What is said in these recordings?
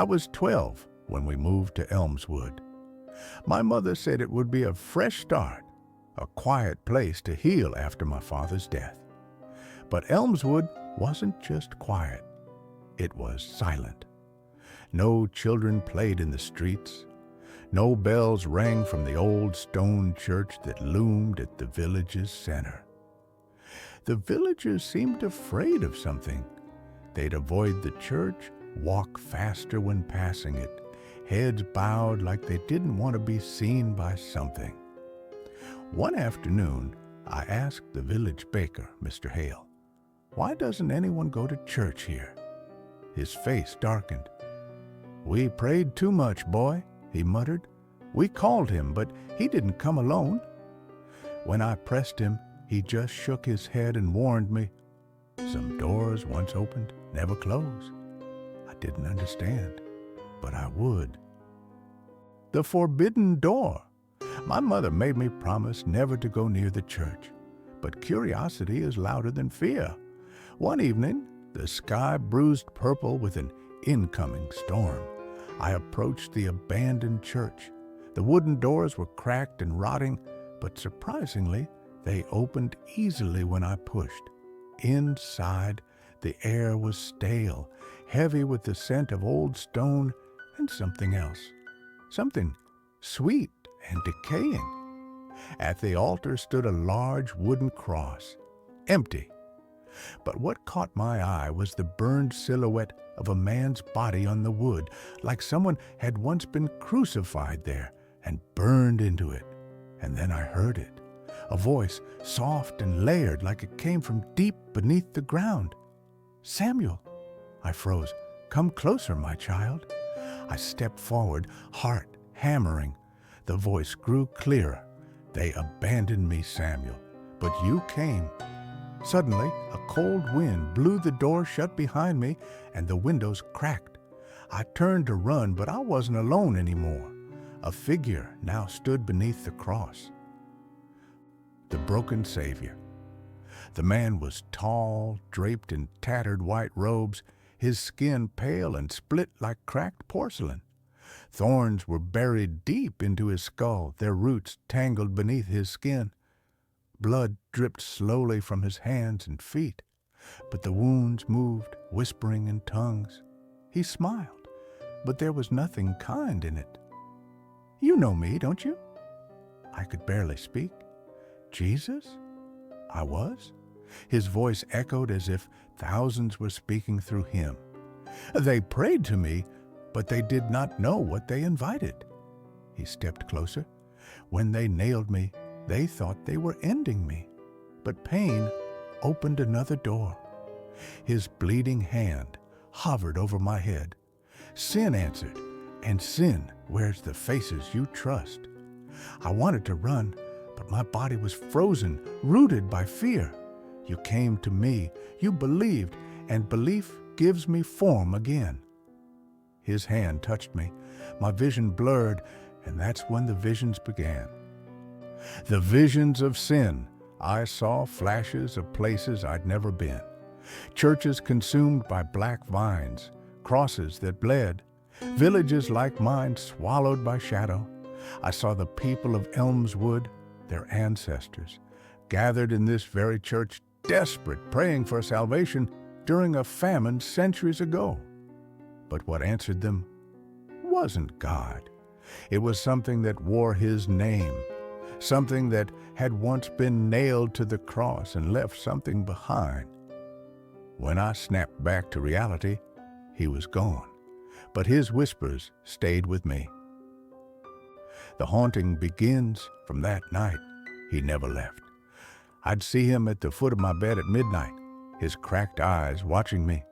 I was 12 when we moved to Elmswood. My mother said it would be a fresh start, a quiet place to heal after my father's death. But Elmswood wasn't just quiet, it was silent. No children played in the streets. No bells rang from the old stone church that loomed at the village's center. The villagers seemed afraid of something. They'd avoid the church, walk faster when passing it, heads bowed like they didn't want to be seen by something. One afternoon, I asked the village baker, Mr. Hale, "Why doesn't anyone go to church here?" His face darkened. "We prayed too much, boy," he muttered. "We called him, but he didn't come alone." When I pressed him, he just shook his head and warned me, "Some doors once opened never close." I didn't understand, but I would. The forbidden door. My mother made me promise never to go near the church, but curiosity is louder than fear. One evening, the sky bruised purple with an incoming storm. I approached the abandoned church. The wooden doors were cracked and rotting, but surprisingly, they opened easily when I pushed. Inside, the air was stale, heavy with the scent of old stone and something else. Something sweet and decaying. At the altar stood a large wooden cross, empty. But what caught my eye was the burned silhouette of a man's body on the wood, like someone had once been crucified there and burned into it. And then I heard it, a voice soft and layered like it came from deep beneath the ground. "Samuel!" I froze. "Come closer, my child." I stepped forward, heart hammering. The voice grew clearer. "They abandoned me, Samuel, but you came." Suddenly, a cold wind blew the door shut behind me, and the windows cracked. I turned to run, but I wasn't alone anymore. A figure now stood beneath the cross. The broken Savior. The man was tall, draped in tattered white robes, his skin pale and split like cracked porcelain. Thorns were buried deep into his skull, their roots tangled beneath his skin. Blood dripped slowly from his hands and feet, but the wounds moved, whispering in tongues. He smiled, but there was nothing kind in it. "You know me, don't you?" I could barely speak. "Jesus?" I was. His voice echoed as if thousands were speaking through him. "They prayed to me, but they did not know what they invited." He stepped closer. "When they nailed me, they thought they were ending me, but pain opened another door." His bleeding hand hovered over my head. "Sin answered, and sin wears the faces you trust." I wanted to run, but my body was frozen, rooted by fear. "You came to me, you believed, and belief gives me form again." His hand touched me. My vision blurred, and that's when the visions began. The visions of sin. I saw flashes of places I'd never been. Churches consumed by black vines, crosses that bled, villages like mine swallowed by shadow. I saw the people of Elmswood, their ancestors, gathered in this very church, desperate, praying for salvation during a famine centuries ago. But what answered them wasn't God. It was something that wore his name, something that had once been nailed to the cross and left something behind. When I snapped back to reality, he was gone, but his whispers stayed with me. The haunting begins from that night. He never left. I'd see him at the foot of my bed at midnight, his cracked eyes watching me.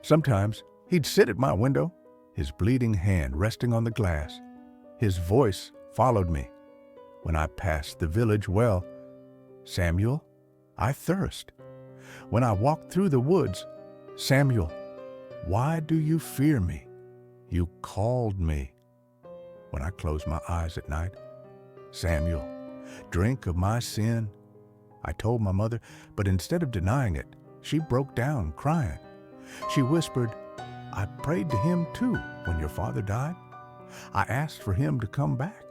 Sometimes he'd sit at my window, his bleeding hand resting on the glass. His voice followed me. When I passed the village well, "Samuel, I thirst." When I walked through the woods, "Samuel, why do you fear me? You called me." When I closed my eyes at night, "Samuel, drink of my sin." I told my mother, but instead of denying it, she broke down crying. She whispered, I prayed to him too when your father died. I asked for him to come back,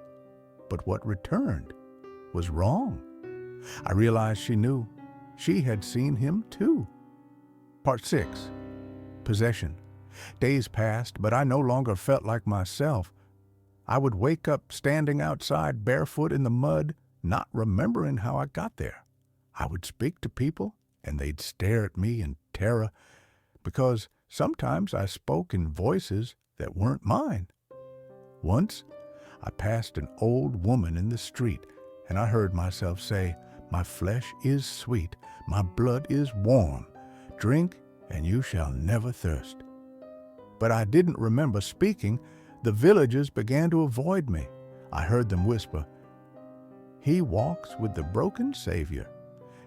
but what returned was wrong. I realized she knew. She had seen him too. Part 6. Possession. Days passed, but I no longer felt like myself. I would wake up standing outside barefoot in the mud, not remembering how I got there. I would speak to people, and they'd stare at me in terror, because sometimes I spoke in voices that weren't mine. Once, I passed an old woman in the street, and I heard myself say, "My flesh is sweet, my blood is warm. Drink, and you shall never thirst." But I didn't remember speaking. The villagers began to avoid me. I heard them whisper, "He walks with the broken Savior.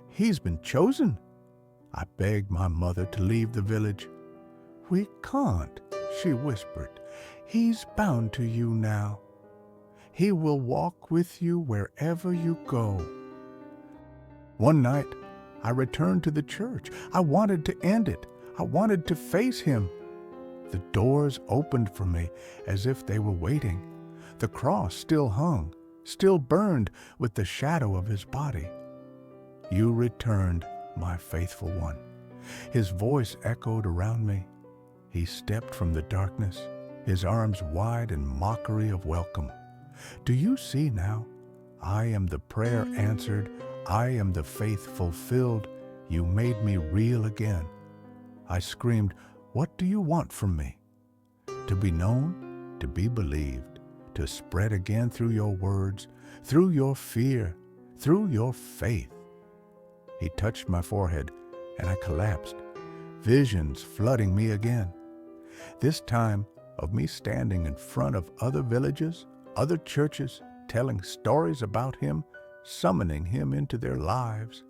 He's been chosen." I begged my mother to leave the village. "We can't," she whispered. "He's bound to you now. He will walk with you wherever you go." One night, I returned to the church. I wanted to end it. I wanted to face him. The doors opened for me as if they were waiting. The cross still hung, still burned with the shadow of his body. "You returned, my faithful one." His voice echoed around me. He stepped from the darkness, his arms wide in mockery of welcome. "Do you see now? I am the prayer answered. I am the faith fulfilled. You made me real again." I screamed, "What do you want from me?" "To be known, to be believed, to spread again through your words, through your fear, through your faith." He touched my forehead, and I collapsed, visions flooding me again. This time of me standing in front of other villages, other churches, telling stories about him, summoning him into their lives.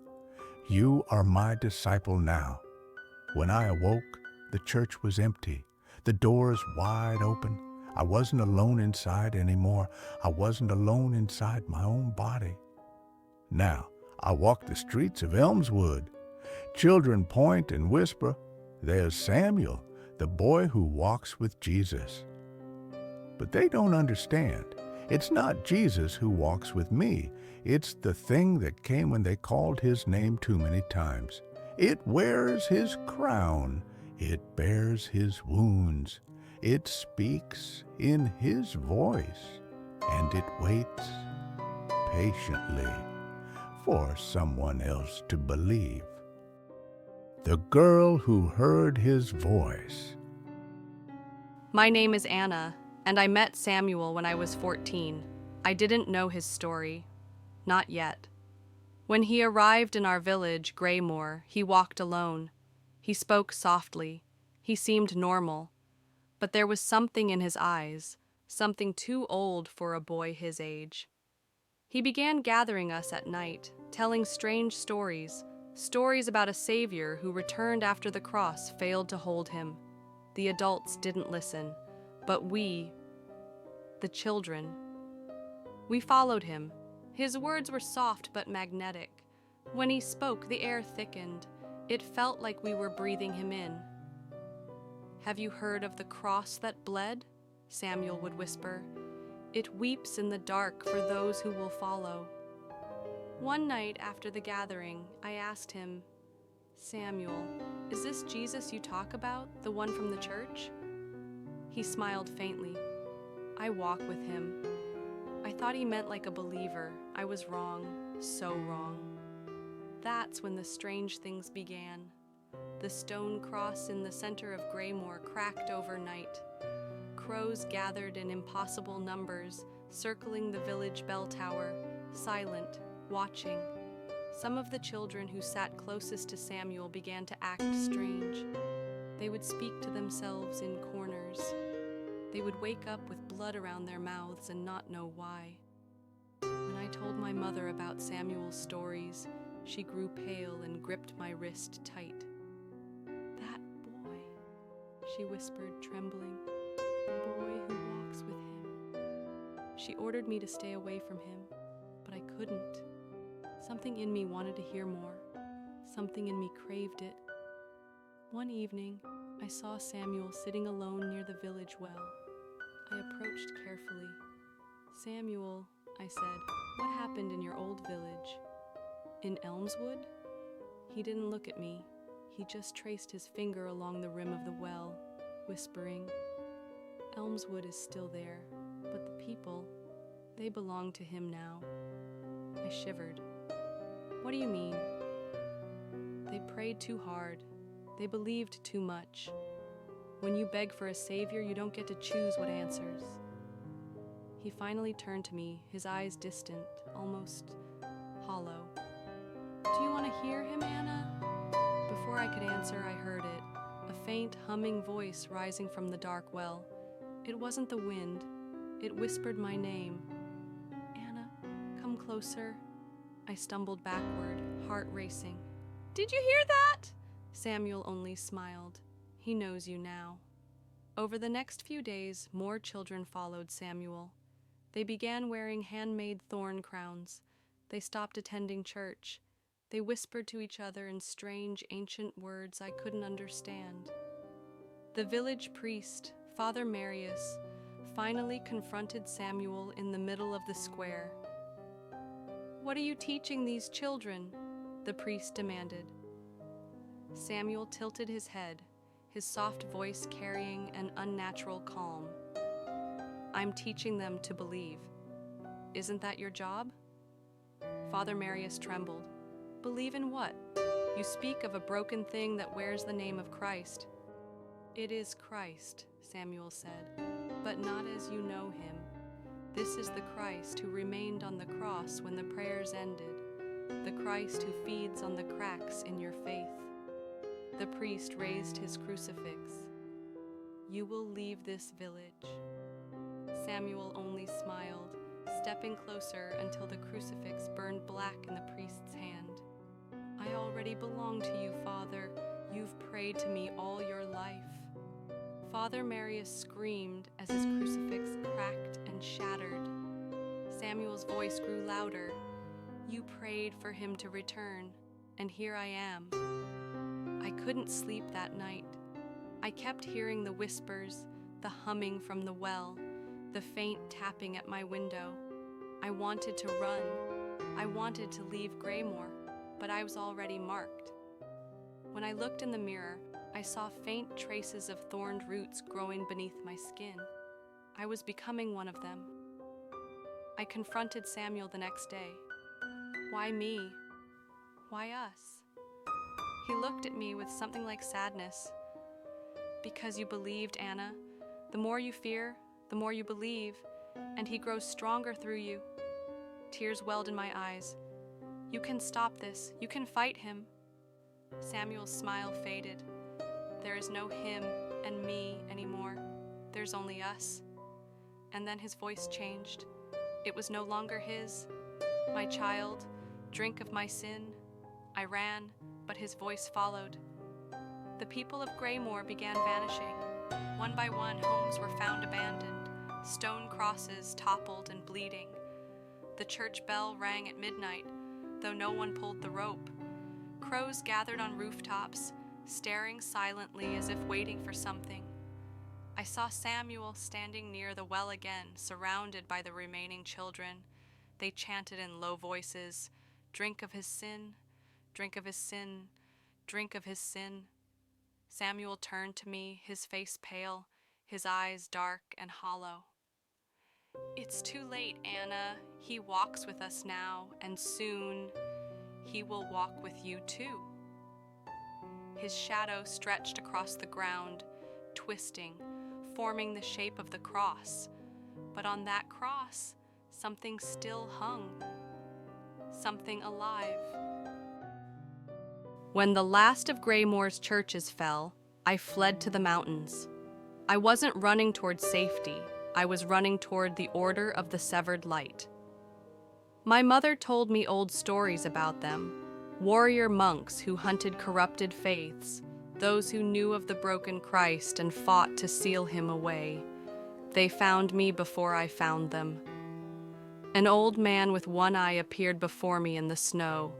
"You are my disciple now." When I awoke, the church was empty, the doors wide open. I wasn't alone inside anymore. I wasn't alone inside my own body. Now, I walk the streets of Elmswood. Children point and whisper, "There's Samuel, the boy who walks with Jesus." But they don't understand. It's not Jesus who walks with me. It's the thing that came when they called his name too many times. It wears his crown. It bears his wounds. It speaks in his voice. And it waits patiently for someone else to believe. The girl who heard his voice. My name is Anna, and I met Samuel when I was 14. I didn't know his story. Not yet. When he arrived in our village, Graymore, he walked alone. He spoke softly. He seemed normal. But there was something in his eyes, something too old for a boy his age. He began gathering us at night, telling strange stories, stories about a savior who returned after the cross failed to hold him. The adults didn't listen, but we, the children, we followed him. His words were soft but magnetic. When he spoke, the air thickened. It felt like we were breathing him in. "Have you heard of the cross that bled?" Samuel would whisper. "It weeps in the dark for those who will follow." One night after the gathering, I asked him, "Samuel, is this Jesus you talk about, the one from the church?" He smiled faintly. "I walk with him." I thought he meant like a believer. I was wrong, so wrong. That's when the strange things began. The stone cross in the center of Graymore cracked overnight. Crows gathered in impossible numbers, circling the village bell tower, silent, watching. Some of the children who sat closest to Samuel began to act strange. They would speak to themselves in corners. They would wake up with blood around their mouths and not know why. When I told my mother about Samuel's stories, she grew pale and gripped my wrist tight. "That boy," she whispered, trembling, "the boy who walks with him." She ordered me to stay away from him, but I couldn't. Something in me wanted to hear more. Something in me craved it. One evening, I saw Samuel sitting alone near the village well. I approached carefully. "Samuel," I said, "what happened in your old village?" "In Elmswood?" He didn't look at me. He just traced his finger along the rim of the well, whispering, "Elmswood is still there, but the people, they belong to him now." I shivered. "What do you mean?" "They prayed too hard. They believed too much. When you beg for a savior, you don't get to choose what answers." He finally turned to me, his eyes distant, almost hollow. "Do you want to hear him, Anna?" Before I could answer, I heard it, a faint humming voice rising from the dark well. It wasn't the wind. It whispered my name. "Anna, come closer." I stumbled backward, heart racing. "Did you hear that?" Samuel only smiled. He knows you now. Over the next few days, more children followed Samuel. They began wearing handmade thorn crowns. They stopped attending church. They whispered to each other in strange, ancient words I couldn't understand. The village priest, Father Marius, finally confronted Samuel in the middle of the square. "What are you teaching these children?" the priest demanded. Samuel tilted his head, his soft voice carrying an unnatural calm. "I'm teaching them to believe. Isn't that your job?" Father Marius trembled. "Believe in what? You speak of a broken thing that wears the name of Christ." "It is Christ," Samuel said, "but not as you know him. This is the Christ who remained on the cross when the prayers ended, the Christ who feeds on the cracks in your faith." The priest raised his crucifix. "You will leave this village." Samuel only smiled, stepping closer until the crucifix burned black in the priest's hand. "I already belong to you, Father. You've prayed to me all your life." Father Marius screamed as his crucifix cracked and shattered. Samuel's voice grew louder. "You prayed for him to return, and here I am." I couldn't sleep that night. I kept hearing the whispers, the humming from the well, the faint tapping at my window. I wanted to run. I wanted to leave Graymore, but I was already marked. When I looked in the mirror, I saw faint traces of thorned roots growing beneath my skin. I was becoming one of them. I confronted Samuel the next day. "Why me? Why us?" He looked at me with something like sadness. "Because you believed, Anna. The more you fear, the more you believe, and he grows stronger through you." Tears welled in my eyes. "You can stop this. You can fight him." Samuel's smile faded. "There is no him and me anymore. There's only us." And then his voice changed. It was no longer his. "My child, drink of my sin." I ran, but his voice followed. The people of Graymore began vanishing. One by one, homes were found abandoned. Stone crosses toppled and bleeding. The church bell rang at midnight, though no one pulled the rope. Crows gathered on rooftops, staring silently as if waiting for something. I saw Samuel standing near the well again, surrounded by the remaining children. They chanted in low voices, "Drink of his sin, drink of his sin, drink of his sin." Samuel turned to me, his face pale, his eyes dark and hollow. "It's too late, Anna. He walks with us now, and soon he will walk with you too." His shadow stretched across the ground, twisting, forming the shape of the cross. But on that cross, something still hung. Something alive. When the last of Graymore's churches fell, I fled to the mountains. I wasn't running toward safety. I was running toward the Order of the Severed Light. My mother told me old stories about them, warrior monks who hunted corrupted faiths, those who knew of the broken Christ and fought to seal him away. They found me before I found them. An old man with one eye appeared before me in the snow.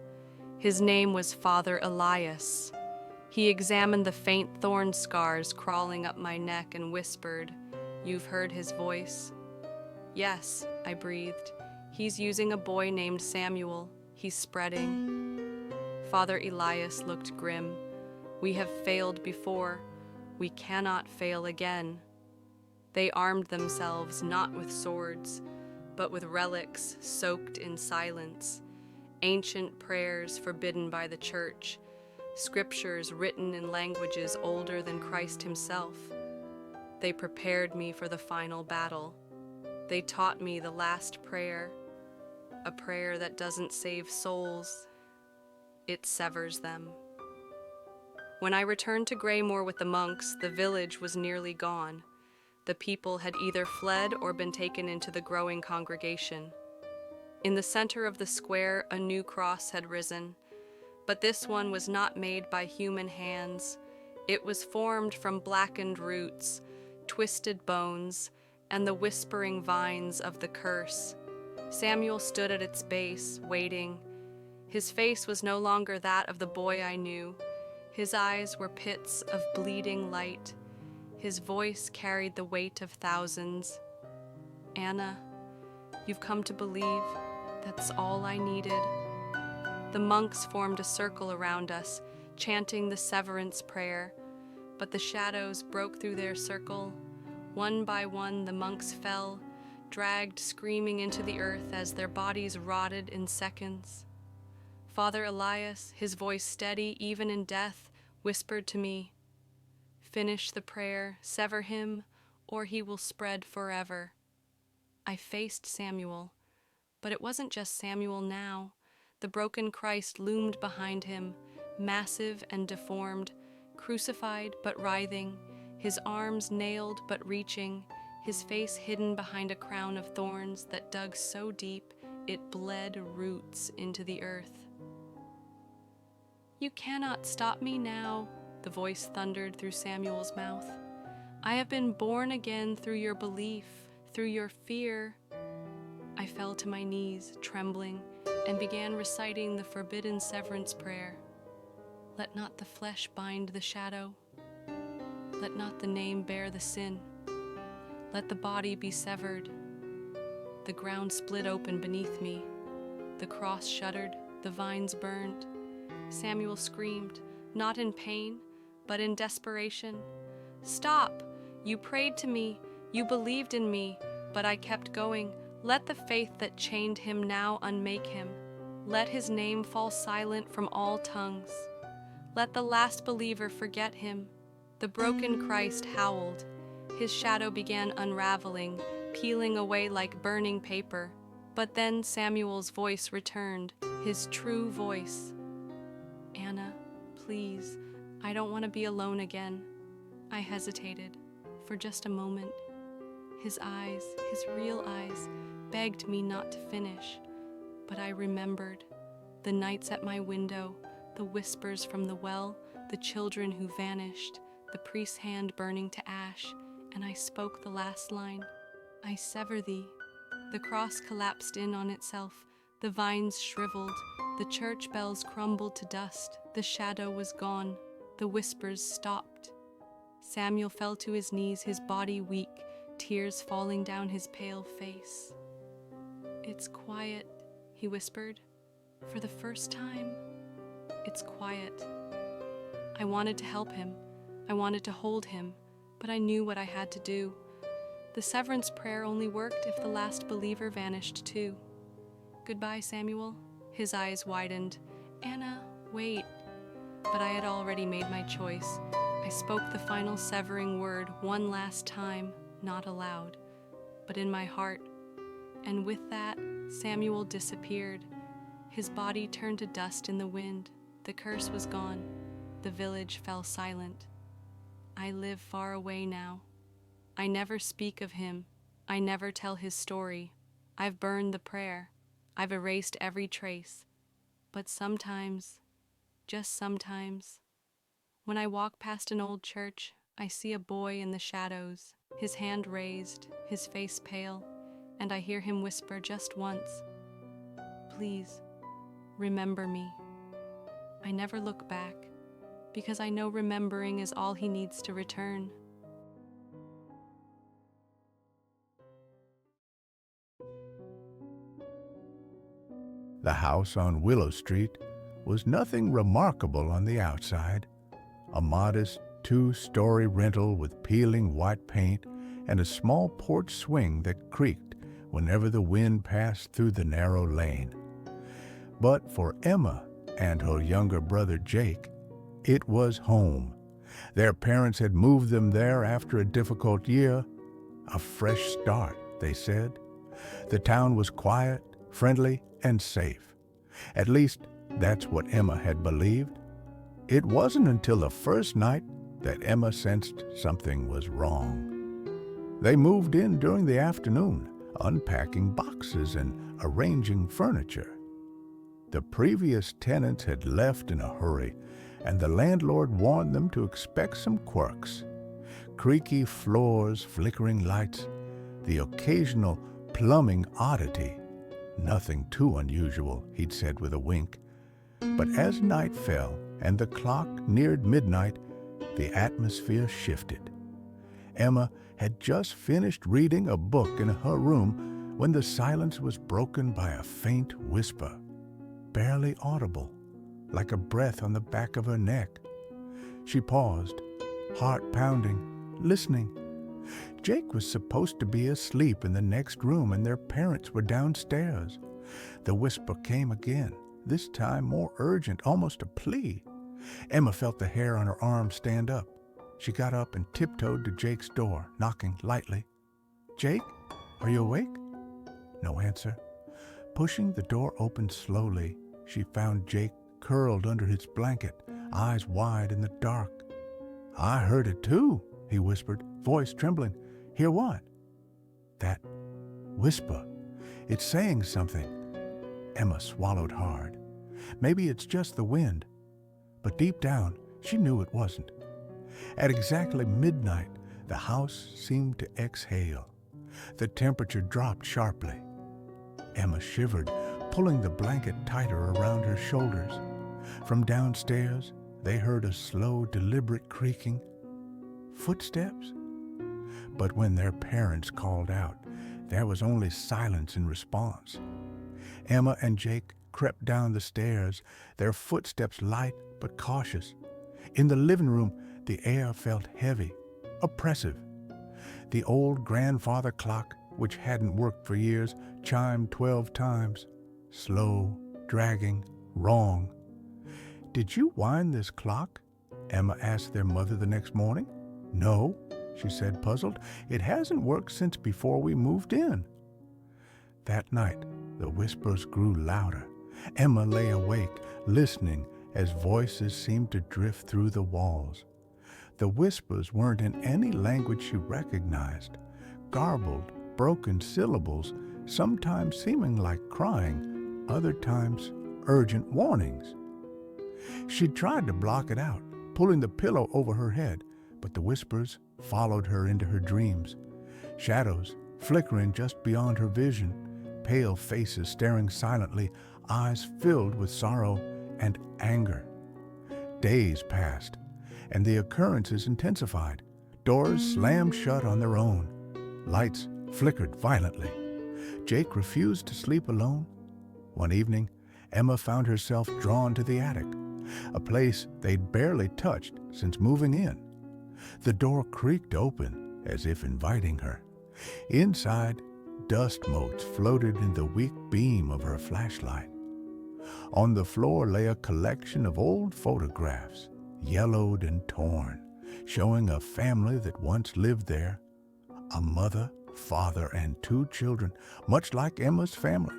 His name was Father Elias. He examined the faint thorn scars crawling up my neck and whispered, "You've heard his voice?" "Yes," I breathed. "He's using a boy named Samuel. He's spreading." Father Elias looked grim. "We have failed before. We cannot fail again." They armed themselves not with swords, but with relics soaked in silence, ancient prayers forbidden by the church, scriptures written in languages older than Christ himself. They prepared me for the final battle. They taught me the last prayer, a prayer that doesn't save souls, it severs them. When I returned to Graymore with the monks, the village was nearly gone. The people had either fled or been taken into the growing congregation. In the center of the square, a new cross had risen, but this one was not made by human hands. It was formed from blackened roots, twisted bones, and the whispering vines of the curse. Samuel stood at its base, waiting. His face was no longer that of the boy I knew. His eyes were pits of bleeding light. His voice carried the weight of thousands. "Anna, you've come to believe. That's all I needed." The monks formed a circle around us, chanting the severance prayer, but the shadows broke through their circle. One by one, the monks fell, dragged screaming into the earth as their bodies rotted in seconds. Father Elias, his voice steady even in death, whispered to me, "Finish the prayer, sever him, or he will spread forever." I faced Samuel, but it wasn't just Samuel now. The broken Christ loomed behind him, massive and deformed, crucified but writhing, his arms nailed but reaching, his face hidden behind a crown of thorns that dug so deep it bled roots into the earth. "You cannot stop me now," the voice thundered through Samuel's mouth. "I have been born again through your belief, through your fear." I fell to my knees, trembling, and began reciting the forbidden severance prayer. "Let not the flesh bind the shadow. Let not the name bear the sin. Let the body be severed." The ground split open beneath me. The cross shuddered, the vines burned. Samuel screamed, not in pain, but in desperation. "Stop! You prayed to me, you believed in me, but I kept going. Let the faith that chained him now unmake him. Let his name fall silent from all tongues. Let the last believer forget him." The broken Christ howled. His shadow began unraveling, peeling away like burning paper. But then Samuel's voice returned, his true voice. "Anna, please, I don't want to be alone again." I hesitated, for just a moment. His eyes, his real eyes, begged me not to finish. But I remembered the nights at my window, the whispers from the well, the children who vanished, the priest's hand burning to ash, and I spoke the last line, "I sever thee." The cross collapsed in on itself, the vines shriveled, the church bells crumbled to dust, the shadow was gone, the whispers stopped. Samuel fell to his knees, his body weak, tears falling down his pale face. "It's quiet," he whispered. "For the first time, it's quiet." I wanted to help him. I wanted to hold him, but I knew what I had to do. The severance prayer only worked if the last believer vanished too. "Goodbye, Samuel." His eyes widened. "Anna, wait." But I had already made my choice. I spoke the final severing word one last time, not aloud, but in my heart. And with that, Samuel disappeared. His body turned to dust in the wind. The curse was gone. The village fell silent. I live far away now. I never speak of him. I never tell his story. I've burned the prayer. I've erased every trace. But sometimes, just sometimes, when I walk past an old church, I see a boy in the shadows, his hand raised, his face pale, and I hear him whisper just once, "Please, remember me." I never look back. because I know remembering is all he needs to return. The house on Willow Street was nothing remarkable on the outside. A modest two-story rental with peeling white paint and a small porch swing that creaked whenever the wind passed through the narrow lane. But for Emma and her younger brother Jake, it was home. Their parents had moved them there after a difficult year. A fresh start, they said. The town was quiet, friendly, and safe. At least, that's what Emma had believed. It wasn't until the first night that Emma sensed something was wrong. They moved in during the afternoon, unpacking boxes and arranging furniture. The previous tenants had left in a hurry, and the landlord warned them to expect some quirks. Creaky floors, flickering lights, the occasional plumbing oddity. Nothing too unusual, he'd said with a wink. But as night fell and the clock neared midnight, the atmosphere shifted. Emma had just finished reading a book in her room when the silence was broken by a faint whisper, barely audible, like a breath on the back of her neck. She paused, heart pounding, listening. Jake was supposed to be asleep in the next room and their parents were downstairs. The whisper came again, this time more urgent, almost a plea. Emma felt the hair on her arm stand up. She got up and tiptoed to Jake's door, knocking lightly. "Jake, are you awake?" No answer. Pushing the door open slowly, she found Jake curled under his blanket, eyes wide in the dark. "I heard it too," he whispered, voice trembling. "Hear what?" "That whisper. It's saying something." Emma swallowed hard. Maybe it's just the wind. But deep down, she knew it wasn't. At exactly midnight, the house seemed to exhale. The temperature dropped sharply. Emma shivered, pulling the blanket tighter around her shoulders. From downstairs, they heard a slow, deliberate creaking. Footsteps? But when their parents called out, there was only silence in response. Emma and Jake crept down the stairs, their footsteps light but cautious. In the living room, the air felt heavy, oppressive. The old grandfather clock, which hadn't worked for years, chimed 12 times. Slow, dragging, wrong. "Did you wind this clock?" Emma asked their mother the next morning. "No," she said, puzzled. "It hasn't worked since before we moved in." That night, the whispers grew louder. Emma lay awake, listening as voices seemed to drift through the walls. The whispers weren't in any language she recognized. Garbled, broken syllables, sometimes seeming like crying, other times urgent warnings. She tried to block it out, pulling the pillow over her head, but the whispers followed her into her dreams. Shadows flickering just beyond her vision, pale faces staring silently, eyes filled with sorrow and anger. Days passed, and the occurrences intensified. Doors slammed shut on their own. Lights flickered violently. Jake refused to sleep alone. One evening, Emma found herself drawn to the attic, a place they'd barely touched since moving in. The door creaked open, as if inviting her. Inside, dust motes floated in the weak beam of her flashlight. On the floor lay a collection of old photographs, yellowed and torn, showing a family that once lived there. A mother, father, and 2 children, much like Emma's family.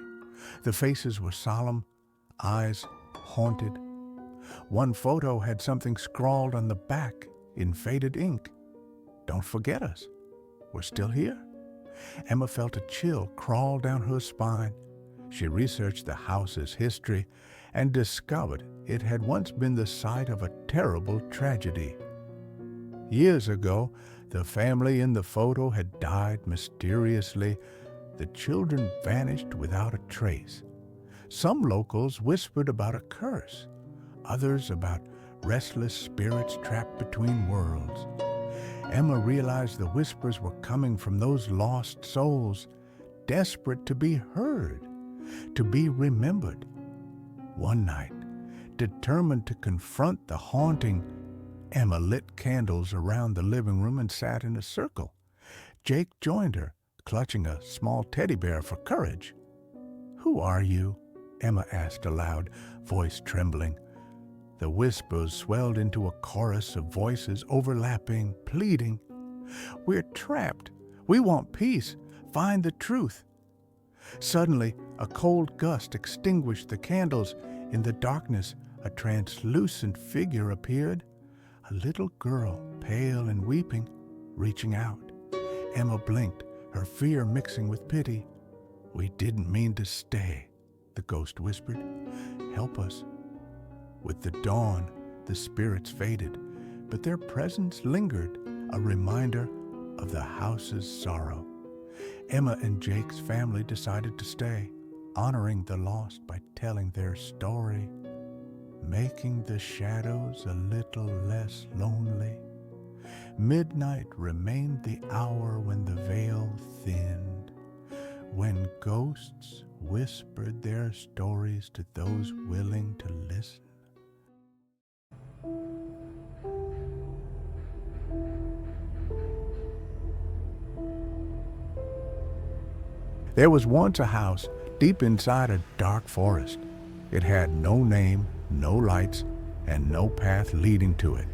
The faces were solemn, eyes haunted. One photo had something scrawled on the back in faded ink. "Don't forget us. We're still here." Emma felt a chill crawl down her spine. She researched the house's history and discovered it had once been the site of a terrible tragedy. Years ago, the family in the photo had died mysteriously. The children vanished without a trace. Some locals whispered about a curse, others about restless spirits trapped between worlds. Emma realized the whispers were coming from those lost souls, desperate to be heard, to be remembered. One night, determined to confront the haunting, Emma lit candles around the living room and sat in a circle. Jake joined her, clutching a small teddy bear for courage. "Who are you?" Emma asked aloud, voice trembling. The whispers swelled into a chorus of voices overlapping, pleading. "We're trapped. We want peace. Find the truth." Suddenly, a cold gust extinguished the candles. In the darkness, a translucent figure appeared. A little girl, pale and weeping, reaching out. Emma blinked, her fear mixing with pity. "We didn't mean to stay," the ghost whispered. "Help us." With the dawn, the spirits faded, but their presence lingered, a reminder of the house's sorrow. Emma and Jake's family decided to stay, honoring the lost by telling their story, making the shadows a little less lonely. Midnight remained the hour when the veil thinned, when ghosts whispered their stories to those willing to listen. There was once a house deep inside a dark forest. It had no name, no lights, and no path leading to it.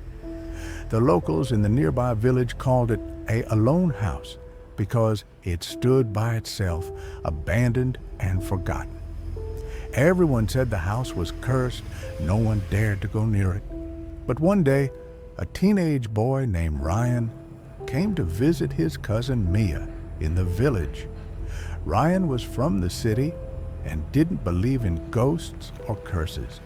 The locals in the nearby village called it a alone house because it stood by itself, abandoned and forgotten. Everyone said the house was cursed. No one dared to go near it. But one day, a teenage boy named Ryan came to visit his cousin Mia in the village. Ryan was from the city and didn't believe in ghosts or curses.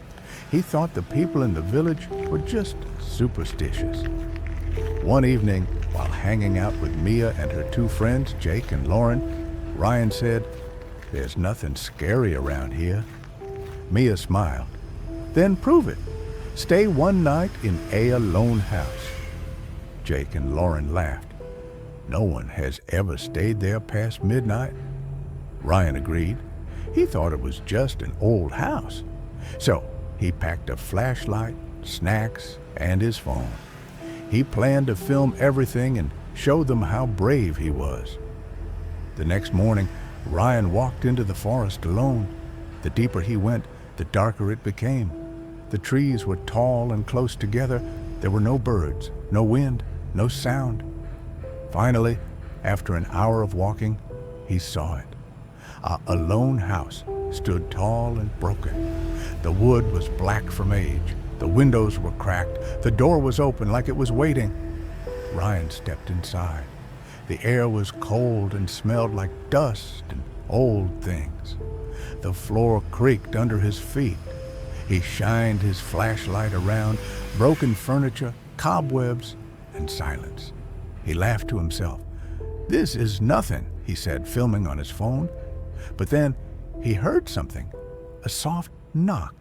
He thought the people in the village were just superstitious. One evening, while hanging out with Mia and her two friends, Jake and Lauren, Ryan said, "There's nothing scary around here." Mia smiled. "Then prove it. Stay one night in a alone house." Jake and Lauren laughed. "No one has ever stayed there past midnight." Ryan agreed. He thought it was just an old house. So he packed a flashlight, snacks, and his phone. He planned to film everything and show them how brave he was. The next morning, Ryan walked into the forest alone. The deeper he went, the darker it became. The trees were tall and close together. There were no birds, no wind, no sound. Finally, after an hour of walking, he saw it. A lone house stood tall and broken. The wood was black from age. The windows were cracked. The door was open like it was waiting. Ryan stepped inside. The air was cold and smelled like dust and old things. The floor creaked under his feet. He shined his flashlight around, broken furniture, cobwebs, and silence. He laughed to himself. "This is nothing," he said, filming on his phone. But then he heard something, a soft knock.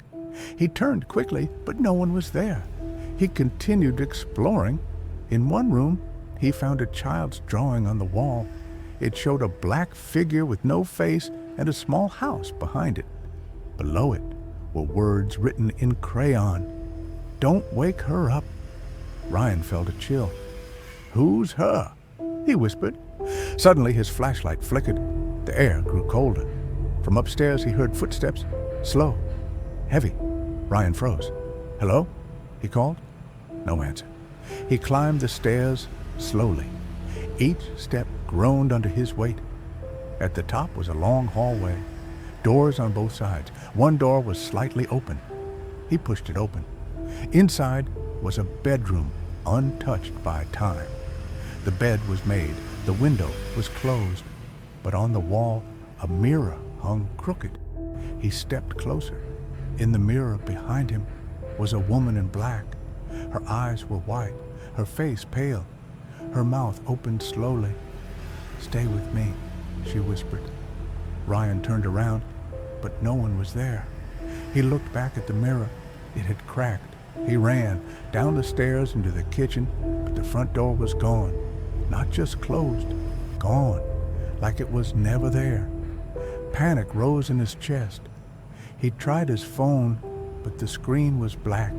He turned quickly, but no one was there. He continued exploring. In one room, he found a child's drawing on the wall. It showed a black figure with no face and a small house behind it. Below it were words written in crayon. "Don't wake her up." Ryan felt a chill. "Who's her?" he whispered. Suddenly his flashlight flickered. The air grew colder. From upstairs he heard footsteps, slow, heavy. Ryan froze. "Hello?" he called. No answer. He climbed the stairs slowly. Each step groaned under his weight. At the top was a long hallway, doors on both sides. One door was slightly open. He pushed it open. Inside was a bedroom untouched by time. The bed was made. The window was closed. But on the wall, a mirror hung crooked. He stepped closer. In the mirror behind him was a woman in black. Her eyes were white, her face pale. Her mouth opened slowly. "Stay with me," she whispered. Ryan turned around, but no one was there. He looked back at the mirror. It had cracked. He ran down the stairs into the kitchen, but the front door was gone. Not just closed, gone, like it was never there. Panic rose in his chest. He tried his phone, but the screen was black.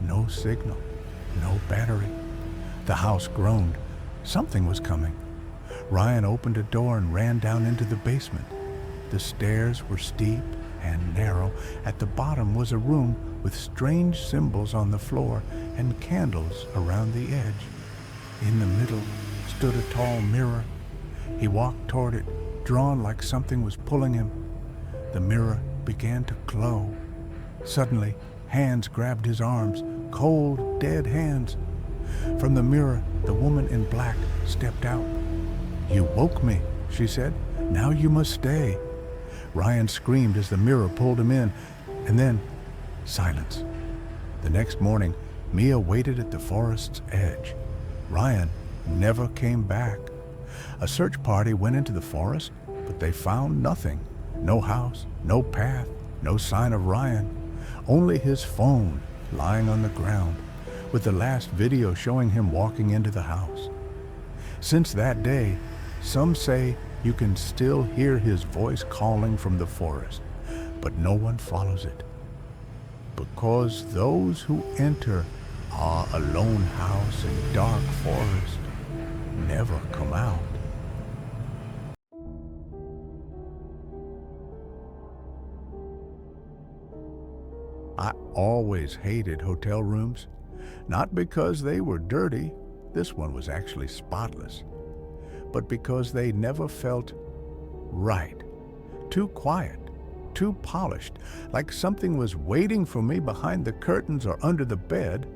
No signal, no battery. The house groaned. Something was coming. Ryan opened a door and ran down into the basement. The stairs were steep and narrow. At the bottom was a room with strange symbols on the floor and candles around the edge. In the middle stood a tall mirror. He walked toward it, drawn like something was pulling him. The mirror began to glow. Suddenly, hands grabbed his arms, cold, dead hands. From the mirror, the woman in black stepped out. "You woke me," she said. "Now you must stay." Ryan screamed as the mirror pulled him in, and then silence. The next morning, Mia waited at the forest's edge. Ryan never came back. A search party went into the forest, but they found nothing. No house, no path, no sign of Ryan. Only his phone lying on the ground, with the last video showing him walking into the house. Since that day, some say you can still hear his voice calling from the forest, but no one follows it. Because those who enter our alone house and dark forest never come out. I always hated hotel rooms, not because they were dirty, this one was actually spotless, but because they never felt right. Too quiet, too polished, like something was waiting for me behind the curtains or under the bed.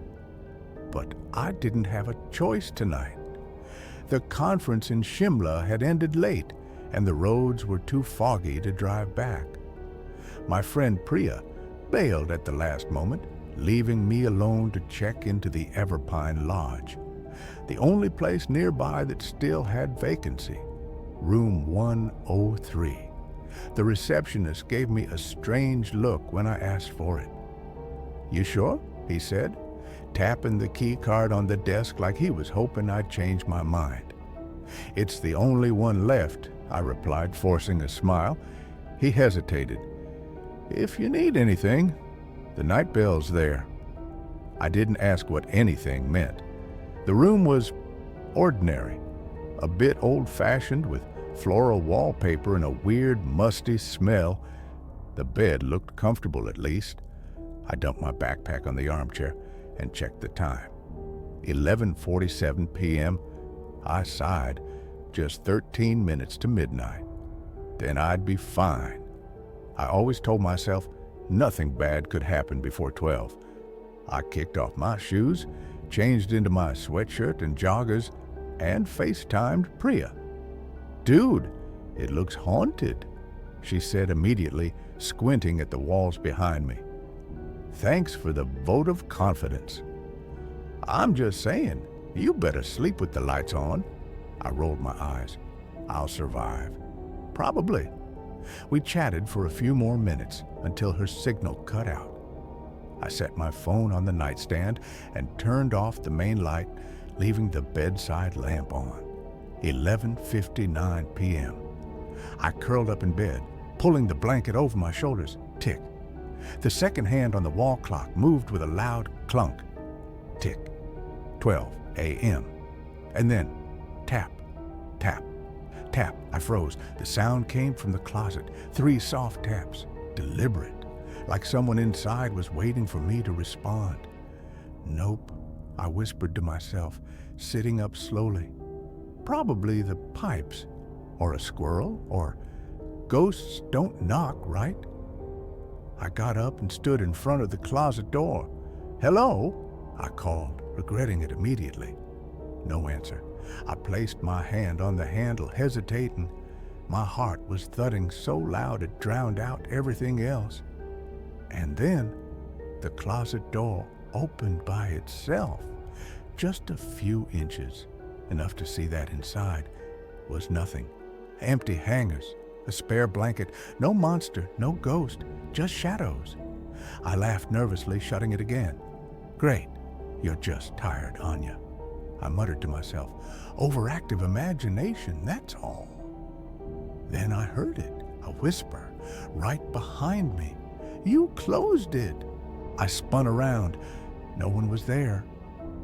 But I didn't have a choice tonight. The conference in Shimla had ended late, and the roads were too foggy to drive back. My friend Priya bailed at the last moment, leaving me alone to check into the Everpine Lodge, the only place nearby that still had vacancy, room 103. The receptionist gave me a strange look when I asked for it. "You sure?" he said, tapping the key card on the desk like he was hoping I'd change my mind. "It's the only one left," I replied, forcing a smile. He hesitated. "If you need anything, the night bell's there." I didn't ask what anything meant. The room was ordinary, a bit old-fashioned with floral wallpaper and a weird, musty smell. The bed looked comfortable, at least. I dumped my backpack on the armchair and checked the time. 11:47 p.m. I sighed. Just 13 minutes to midnight. Then I'd be fine. I always told myself nothing bad could happen before 12. I kicked off my shoes, changed into my sweatshirt and joggers, and FaceTimed Priya. "Dude, it looks haunted," she said immediately, squinting at the walls behind me. "Thanks for the vote of confidence." "I'm just saying, you better sleep with the lights on." I rolled my eyes. "I'll survive." "Probably." We chatted for a few more minutes until her signal cut out. I set my phone on the nightstand and turned off the main light, leaving the bedside lamp on. 11:59 p.m. I curled up in bed, pulling the blanket over my shoulders. Tick. The second hand on the wall clock moved with a loud clunk. Tick. 12 a.m. And then tap, tap, tap. I froze. The sound came from the closet. 3 soft taps. Deliberate. Like someone inside was waiting for me to respond. "Nope," I whispered to myself, sitting up slowly. "Probably the pipes. Or a squirrel. Or ghosts don't knock, right?" I got up and stood in front of the closet door. "Hello?" I called, regretting it immediately. No answer. I placed my hand on the handle, hesitating. My heart was thudding so loud it drowned out everything else. And then the closet door opened by itself. Just a few inches, enough to see that inside was nothing. Empty hangers, a spare blanket, no monster, no ghost, just shadows. I laughed nervously, shutting it again. Great. You're just tired, Anya. I muttered to myself. Overactive imagination, that's all. Then I heard it, a whisper, right behind me. You closed it. I spun around. No one was there.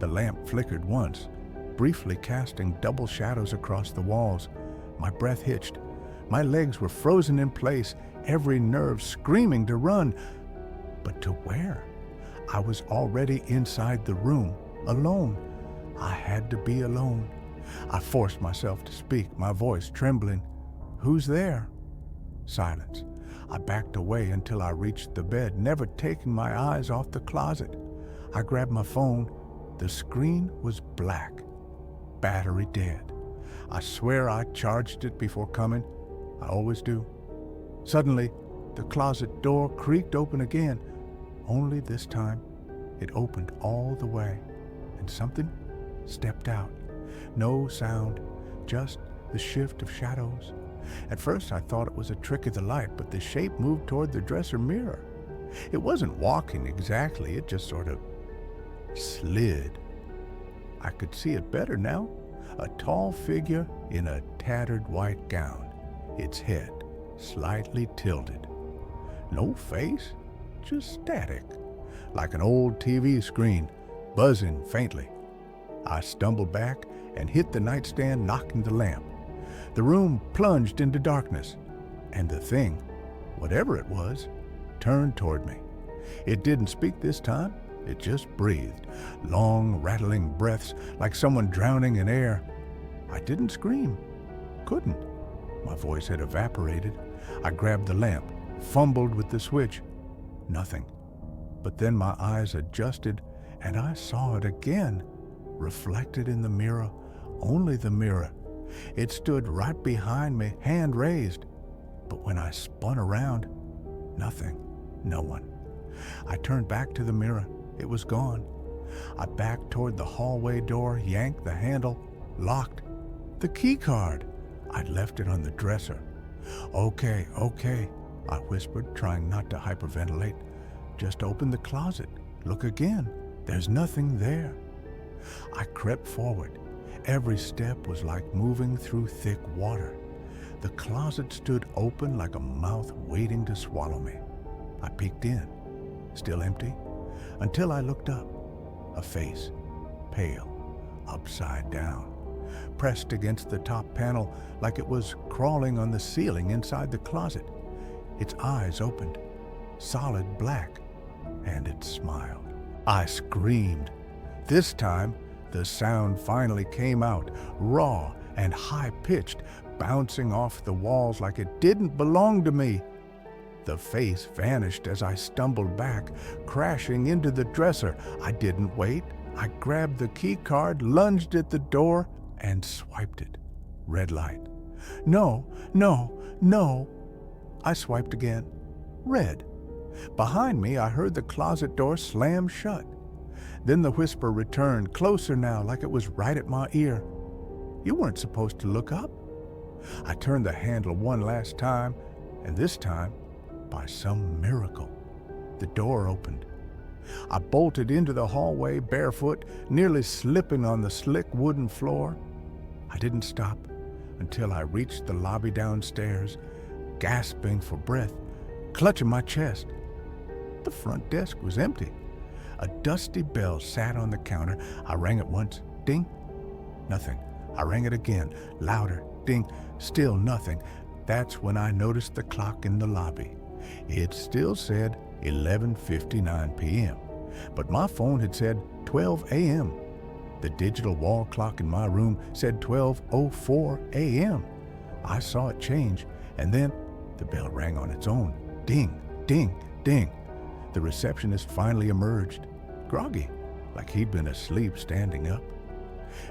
The lamp flickered once, briefly casting double shadows across the walls. My breath hitched. My legs were frozen in place, every nerve screaming to run. But to where? I was already inside the room, alone. I had to be alone. I forced myself to speak, my voice trembling. Who's there? Silence. I backed away until I reached the bed, never taking my eyes off the closet. I grabbed my phone. The screen was black. Battery dead. I swear I charged it before coming. I always do. Suddenly, the closet door creaked open again. Only this time, it opened all the way, and something stepped out. No sound, just the shift of shadows. At first, I thought it was a trick of the light, but the shape moved toward the dresser mirror. It wasn't walking exactly, it just sort of slid. I could see it better now. A tall figure in a tattered white gown, its head slightly tilted. No face, just static, like an old TV screen, buzzing faintly. I stumbled back and hit the nightstand, knocking the lamp. The room plunged into darkness, and the thing, whatever it was, turned toward me. It didn't speak this time, it just breathed, long, rattling breaths like someone drowning in air. I didn't scream, couldn't. My voice had evaporated. I grabbed the lamp, fumbled with the switch. Nothing. But then my eyes adjusted, and I saw it again, reflected in the mirror, only the mirror. It stood right behind me, hand raised. But when I spun around, nothing, no one. I turned back to the mirror. It was gone. I backed toward the hallway door, yanked the handle, locked. The key card. I'd left it on the dresser. Okay, I whispered, trying not to hyperventilate. Just open the closet. Look again. There's nothing there. I crept forward. Every step was like moving through thick water. The closet stood open like a mouth waiting to swallow me. I peeked in. Still empty. Until I looked up. A face. Pale. Upside down. Pressed against the top panel like it was crawling on the ceiling inside the closet. Its eyes opened. Solid black. And it smiled. I screamed. This time, the sound finally came out, raw and high-pitched, bouncing off the walls like it didn't belong to me. The face vanished as I stumbled back, crashing into the dresser. I didn't wait. I grabbed the key card, lunged at the door, and swiped it. Red light. No. I swiped again. Red. Behind me, I heard the closet door slam shut. Then the whisper returned, closer now, like it was right at my ear. You weren't supposed to look up. I turned the handle one last time, and this time, by some miracle, the door opened. I bolted into the hallway barefoot, nearly slipping on the slick wooden floor. I didn't stop until I reached the lobby downstairs, gasping for breath, clutching my chest. The front desk was empty. A dusty bell sat on the counter. I rang it once. Ding. Nothing. I rang it again. Louder. Ding. Still nothing. That's when I noticed the clock in the lobby. It still said 11:59 p.m., but my phone had said 12 a.m. The digital wall clock in my room said 12:04 a.m. I saw it change, and then the bell rang on its own. Ding, ding, ding. The receptionist finally emerged, groggy, like he'd been asleep standing up.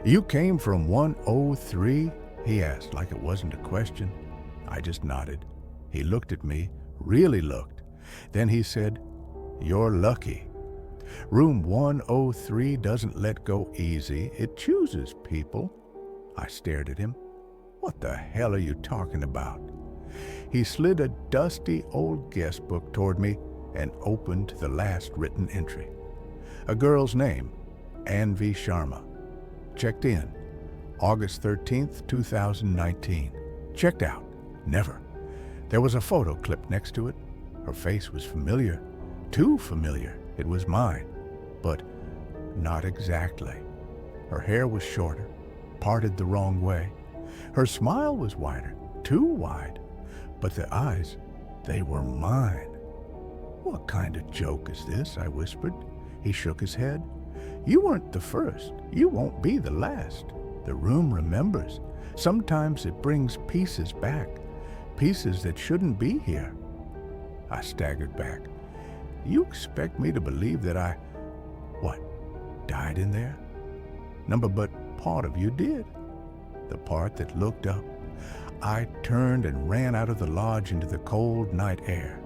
You came from 103? He asked, like it wasn't a question. I just nodded. He looked at me, really looked. Then he said, "You're lucky. Room 103 doesn't let go easy. It chooses people." I stared at him. What the hell are you talking about? He slid a dusty old guest book toward me and opened the last written entry. A girl's name, Anvi Sharma. Checked in, August 13th, 2019. Checked out, never. There was a photo clipped next to it. Her face was familiar, too familiar. It was mine, but not exactly. Her hair was shorter, parted the wrong way. Her smile was wider, too wide, but the eyes, they were mine. What kind of joke is this? I whispered. He shook his head. You weren't the first. You won't be the last. The room remembers. Sometimes it brings pieces back, pieces that shouldn't be here. I staggered back. You expect me to believe that I, died in there? Number, but part of you did. The part that looked up. I turned and ran out of the lodge into the cold night air,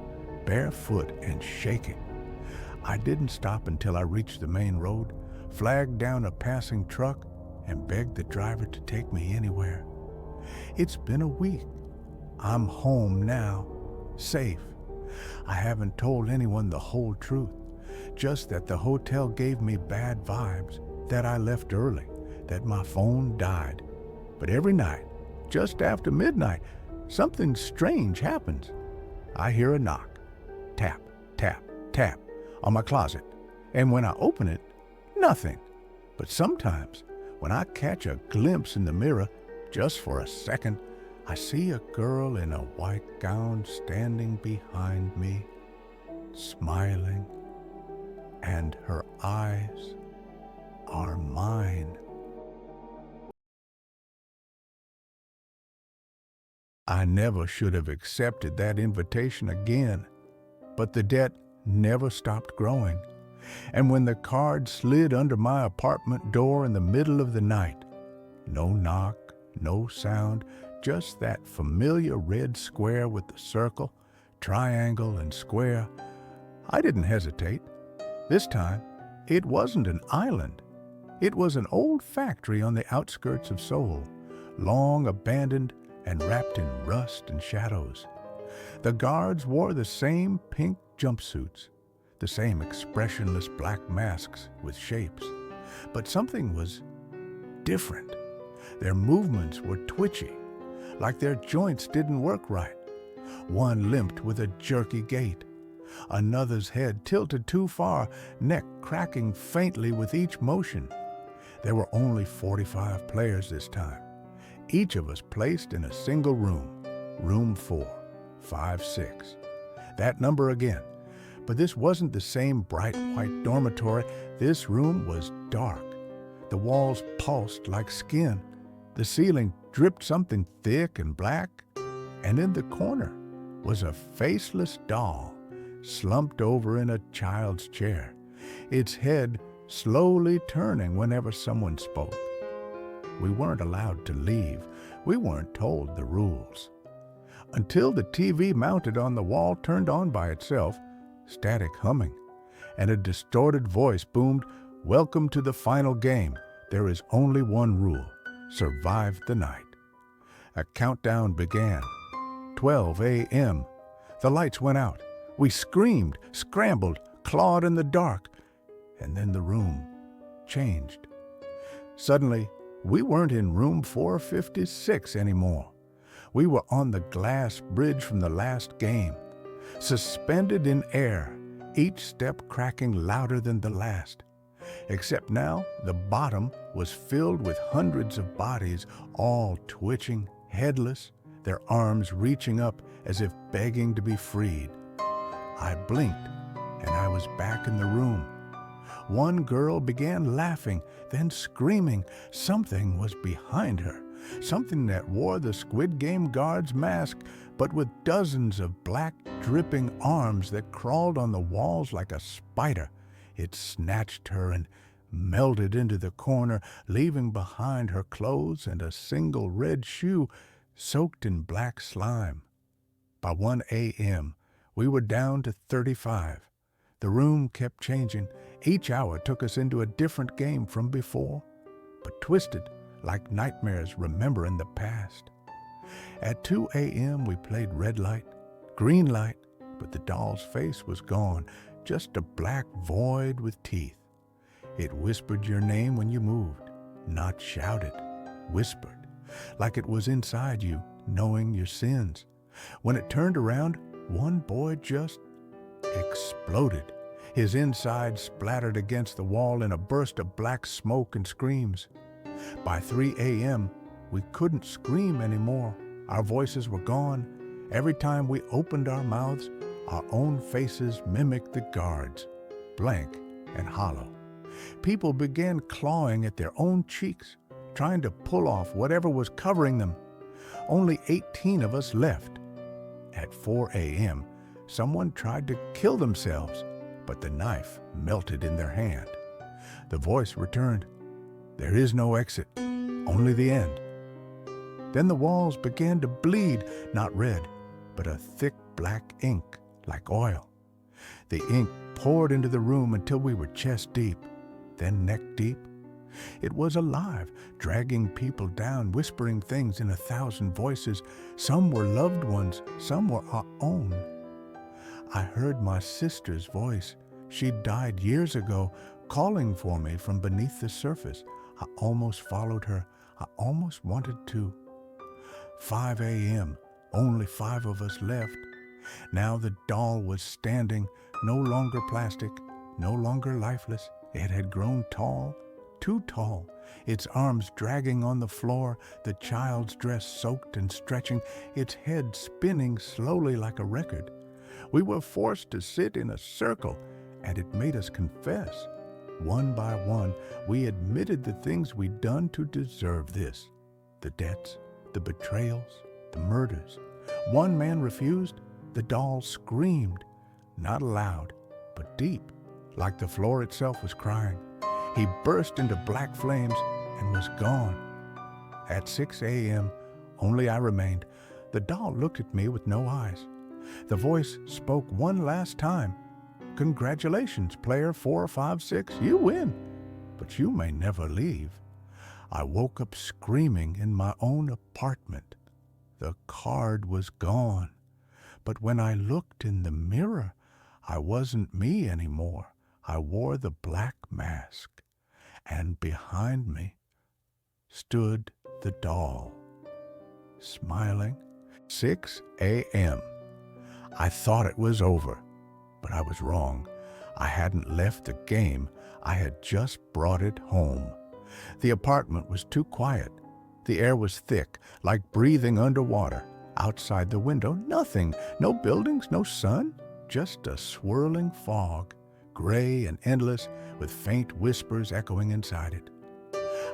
barefoot and shaking. I didn't stop until I reached the main road, flagged down a passing truck, and begged the driver to take me anywhere. It's been a week. I'm home now, safe. I haven't told anyone the whole truth, just that the hotel gave me bad vibes, that I left early, that my phone died. But every night, just after midnight, something strange happens. I hear a knock, tap, tap, tap, on my closet. And when I open it, nothing. But sometimes, when I catch a glimpse in the mirror, just for a second, I see a girl in a white gown standing behind me, smiling, and her eyes are mine. I never should have accepted that invitation again, but the debt never stopped growing. And when the card slid under my apartment door in the middle of the night, no knock, no sound, just that familiar red square with the circle, triangle, and square, I didn't hesitate. This time, it wasn't an island. It was an old factory on the outskirts of Seoul, long abandoned and wrapped in rust and shadows. The guards wore the same pink jumpsuits, the same expressionless black masks with shapes. But something was different. Their movements were twitchy, like their joints didn't work right. One limped with a jerky gait. Another's head tilted too far, neck cracking faintly with each motion. There were only 45 players this time, each of us placed in a single room, room 4, 5, 6. That number again. But this wasn't the same bright white dormitory. This room was dark. The walls pulsed like skin. The ceiling dripped something thick and black. And in the corner was a faceless doll, slumped over in a child's chair, its head slowly turning whenever someone spoke. We weren't allowed to leave. We weren't told the rules. Until the TV mounted on the wall turned on by itself, static humming, and a distorted voice boomed, "Welcome to the final game. There is only one rule. Survive the night." A countdown began. 12 a.m. The lights went out. We screamed, scrambled, clawed in the dark, and then the room changed. Suddenly, we weren't in room 456 anymore. We were on the glass bridge from the last game, suspended in air, each step cracking louder than the last. Except now, the bottom was filled with hundreds of bodies, all twitching, headless, their arms reaching up as if begging to be freed. I blinked, and I was back in the room. One girl began laughing, then screaming. Something was behind her, something that wore the Squid Game guard's mask, but with dozens of black, dripping arms that crawled on the walls like a spider. It snatched her and melded into the corner, leaving behind her clothes and a single red shoe soaked in black slime. By 1 a.m., we were down to 35. The room kept changing. Each hour took us into a different game from before, but twisted like nightmares remembering the past. At 2 a.m., we played red light, green light, but the doll's face was gone, just a black void with teeth. It whispered your name when you moved, not shouted, whispered, like it was inside you, knowing your sins. When it turned around, one boy just exploded. His inside splattered against the wall in a burst of black smoke and screams. By 3 a.m., we couldn't scream anymore. Our voices were gone. Every time we opened our mouths, our own faces mimicked the guards, blank and hollow. People began clawing at their own cheeks, trying to pull off whatever was covering them. Only 18 of us left. At 4 a.m., someone tried to kill themselves, but the knife melted in their hand. The voice returned, "There is no exit, only the end." Then the walls began to bleed, not red, but a thick black ink, like oil. The ink poured into the room until we were chest deep, then neck deep. It was alive, dragging people down, whispering things in 1,000 voices. Some were loved ones, some were our own. I heard my sister's voice. She died years ago, calling for me from beneath the surface. I almost followed her. I almost wanted to. 5 a.m., only 5 of us left. Now the doll was standing, no longer plastic, no longer lifeless. It had grown tall, too tall, its arms dragging on the floor, the child's dress soaked and stretching, its head spinning slowly like a record. We were forced to sit in a circle, and it made us confess. One by one, we admitted the things we'd done to deserve this. The debts, the betrayals, the murders. One man refused. The doll screamed, not loud, but deep, like the floor itself was crying. He burst into black flames and was gone. At 6 a.m., only I remained. The doll looked at me with no eyes. The voice spoke one last time. "Congratulations, player 456, you win, but you may never leave." I woke up screaming in my own apartment. The card was gone. But when I looked in the mirror, I wasn't me anymore. I wore the black mask. And behind me stood the doll, smiling. 6 a.m. I thought it was over, but I was wrong. I hadn't left the game. I had just brought it home. The apartment was too quiet. The air was thick, like breathing underwater. Outside the window, nothing. No buildings, no sun. Just a swirling fog, gray and endless, with faint whispers echoing inside it.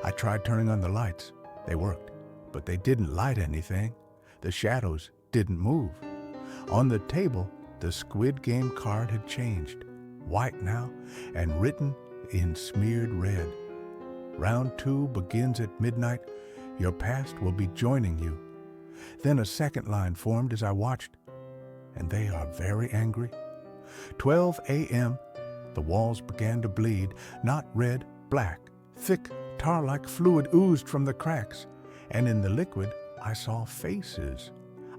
I tried turning on the lights. They worked, but they didn't light anything. The shadows didn't move. On the table, the Squid Game card had changed, white now, and written in smeared red. Round 2 begins at midnight. Your past will be joining you. Then a second line formed as I watched, and they are very angry. 12 a.m., the walls began to bleed, not red, black. Thick, tar-like fluid oozed from the cracks, and in the liquid I saw faces,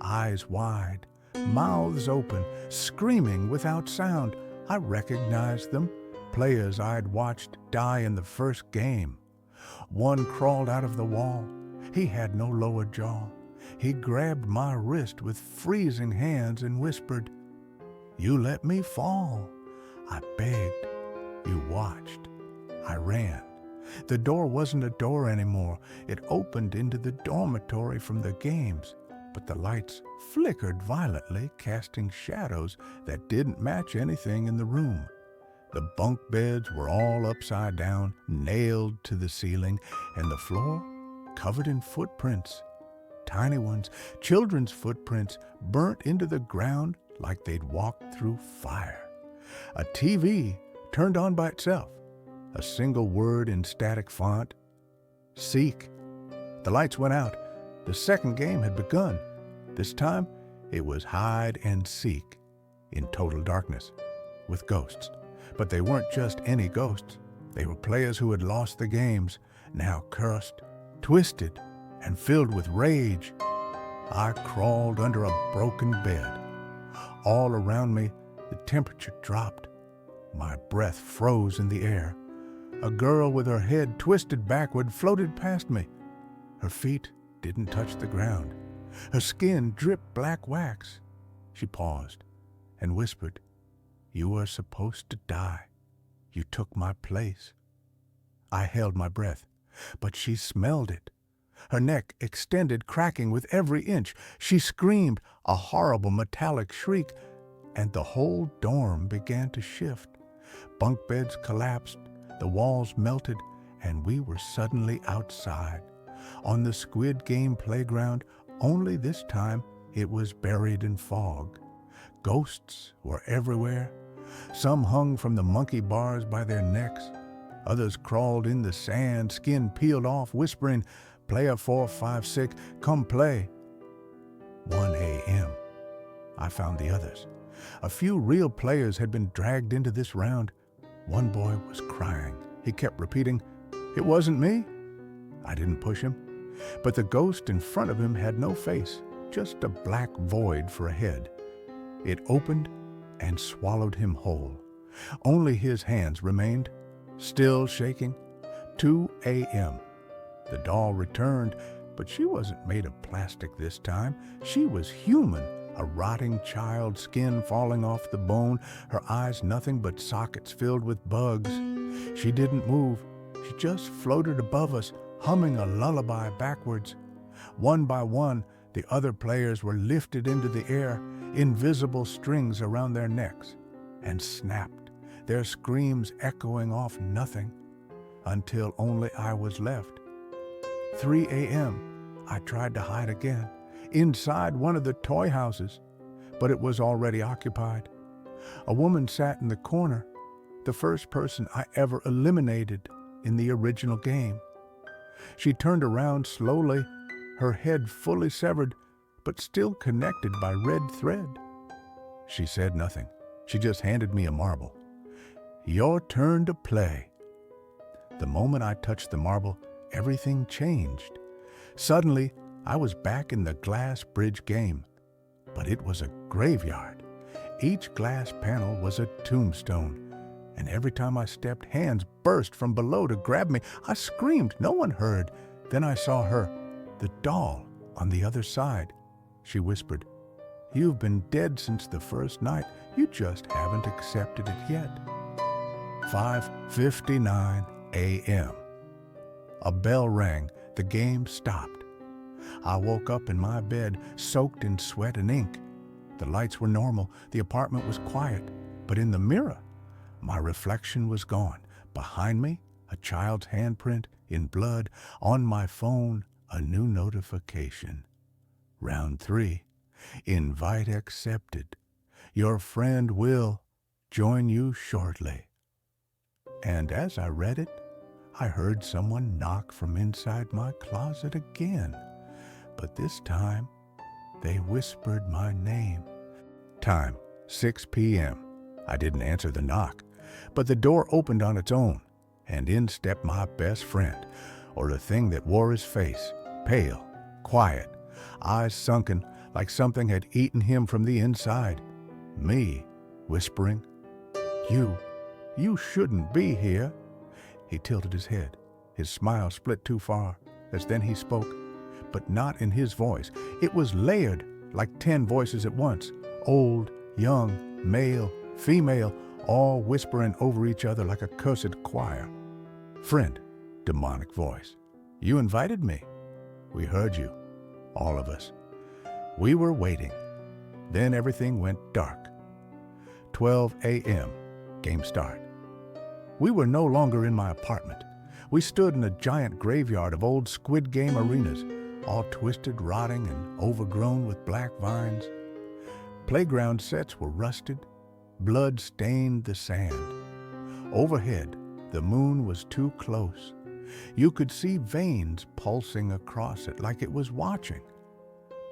eyes wide, mouths open, screaming without sound. I recognized them, players I'd watched die in the first game. One crawled out of the wall. He had no lower jaw. He grabbed my wrist with freezing hands and whispered, "You let me fall." I begged. You watched. I ran. The door wasn't a door anymore. It opened into the dormitory from the games, but the lights flickered violently, casting shadows that didn't match anything in the room. The bunk beds were all upside down, nailed to the ceiling, and the floor covered in footprints. Tiny ones, children's footprints, burnt into the ground like they'd walked through fire. A TV turned on by itself. A single word in static font, "Seek." The lights went out. The second game had begun. This time, it was hide and seek in total darkness with ghosts. But they weren't just any ghosts. They were players who had lost the games, now cursed, twisted, and filled with rage. I crawled under a broken bed. All around me, the temperature dropped. My breath froze in the air. A girl with her head twisted backward floated past me. Her feet didn't touch the ground. Her skin dripped black wax. She paused and whispered, "You were supposed to die. You took my place." I held my breath, but she smelled it. Her neck extended, cracking with every inch. She screamed a horrible metallic shriek, and the whole dorm began to shift. Bunk beds collapsed, the walls melted, and we were suddenly outside, on the Squid Game playground, only this time it was buried in fog. Ghosts were everywhere. Some hung from the monkey bars by their necks. Others crawled in the sand, skin peeled off, whispering, "Player 456, come play." 1 a.m. I found the others. A few real players had been dragged into this round. One boy was crying. He kept repeating, "It wasn't me." I didn't push him, but the ghost in front of him had no face, just a black void for a head. It opened and swallowed him whole. Only his hands remained, still shaking. 2 a.m. The doll returned, but she wasn't made of plastic this time. She was human, a rotting child, skin falling off the bone, her eyes nothing but sockets filled with bugs. She didn't move. She just floated above us, humming a lullaby backwards. One by one, the other players were lifted into the air, invisible strings around their necks, and snapped, their screams echoing off nothing, until only I was left. 3 a.m. I tried to hide again, inside one of the toy houses, but it was already occupied. A woman sat in the corner, the first person I ever eliminated in the original game. She turned around slowly, her head fully severed, but still connected by red thread. She said nothing. She just handed me a marble. "Your turn to play." The moment I touched the marble, everything changed. Suddenly, I was back in the glass bridge game, but it was a graveyard. Each glass panel was a tombstone, and every time I stepped, hands burst from below to grab me. I screamed. No one heard. Then I saw her, the doll, on the other side. She whispered, "You've been dead since the first night. You just haven't accepted it yet." 5:59 a.m. A bell rang. The game stopped. I woke up in my bed, soaked in sweat and ink. The lights were normal. The apartment was quiet. But in the mirror, my reflection was gone. Behind me, a child's handprint in blood. On my phone, a new notification. Round 3. Invite accepted. Your friend will join you shortly. And as I read it, I heard someone knock from inside my closet again. But this time, they whispered my name. Time, 6 p.m. I didn't answer the knock, but the door opened on its own, and in stepped my best friend, or the thing that wore his face, pale, quiet, eyes sunken like something had eaten him from the inside. Me, whispering, You shouldn't be here." He tilted his head. His smile split too far, as then he spoke, but not in his voice. It was layered like 10 voices at once, old, young, male, female, all whispering over each other like a cursed choir. "Friend," demonic voice, "you invited me. We heard you, all of us. We were waiting." Then everything went dark. 12 a.m. Game start. We were no longer in my apartment. We stood in a giant graveyard of old Squid Game arenas, all twisted, rotting, and overgrown with black vines. Playground sets were rusted. Blood stained the sand. Overhead, the moon was too close. You could see veins pulsing across it like it was watching.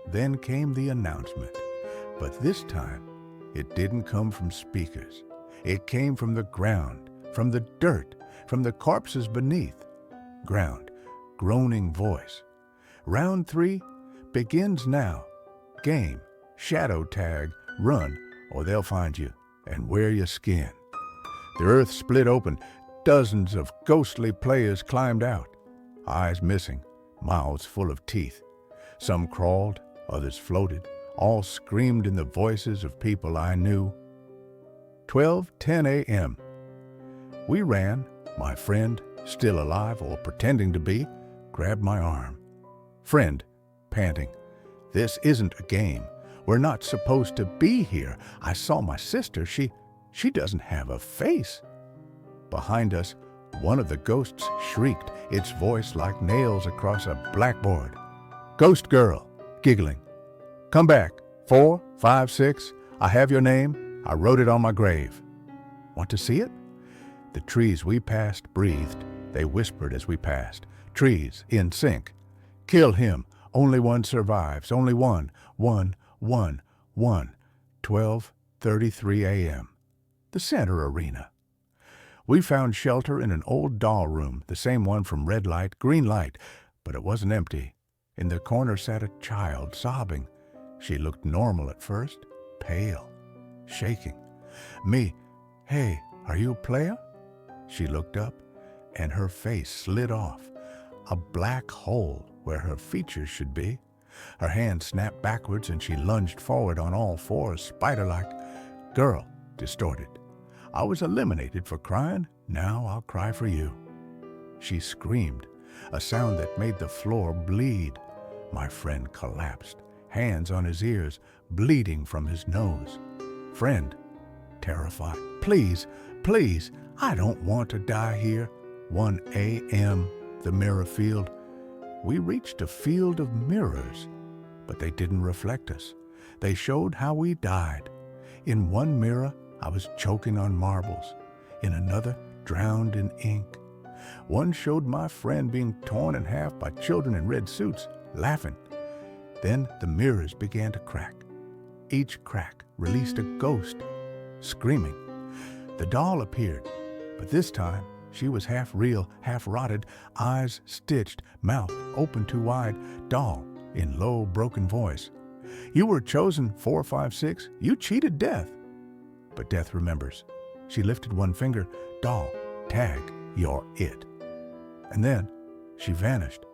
Then came the announcement, but this time it didn't come from speakers. It came from the ground, from the dirt, from the corpses beneath. Ground, groaning voice. Round 3 begins now. Game, shadow tag, run, or they'll find you and wear your skin. The earth split open. Dozens of ghostly players climbed out, eyes missing, mouths full of teeth. Some crawled, others floated, all screamed in the voices of people I knew. 12:10 a.m. We ran. My friend, still alive or pretending to be, grabbed my arm. Friend, panting, "This isn't a game. We're not supposed to be here. I saw my sister. She doesn't have a face." Behind us, one of the ghosts shrieked, its voice like nails across a blackboard. "Ghost girl," giggling. "Come back. 4, 5, 6. I have your name. I wrote it on my grave. Want to see it?" The trees we passed breathed. They whispered as we passed. Trees in sync. "Kill him. Only one survives. Only one. 12:33 a.m. The center arena. We found shelter in an old doll room, the same one from red light, green light, but it wasn't empty. In the corner sat a child, sobbing. She looked normal at first, pale, shaking. Me, "Hey, are you a player?" She looked up, and her face slid off, a black hole where her features should be. Her hand snapped backwards, and she lunged forward on all fours, spider-like. "Girl," distorted. "I was eliminated for crying. Now I'll cry for you." She screamed, a sound that made the floor bleed. My friend collapsed, hands on his ears, bleeding from his nose. Friend, terrified, "Please, please, I don't want to die here." 1 a.m., the mirror field. We reached a field of mirrors, but they didn't reflect us. They showed how we died. In one mirror, I was choking on marbles. In another, drowned in ink. One showed my friend being torn in half by children in red suits, laughing. Then the mirrors began to crack. Each crack released a ghost, screaming. The doll appeared, but this time she was half real, half rotted, eyes stitched, mouth open too wide, doll in low, broken voice. "You were chosen 4, 5, 6. You cheated death." But death remembers. She lifted one finger. "Doll, tag, you're it." And then she vanished.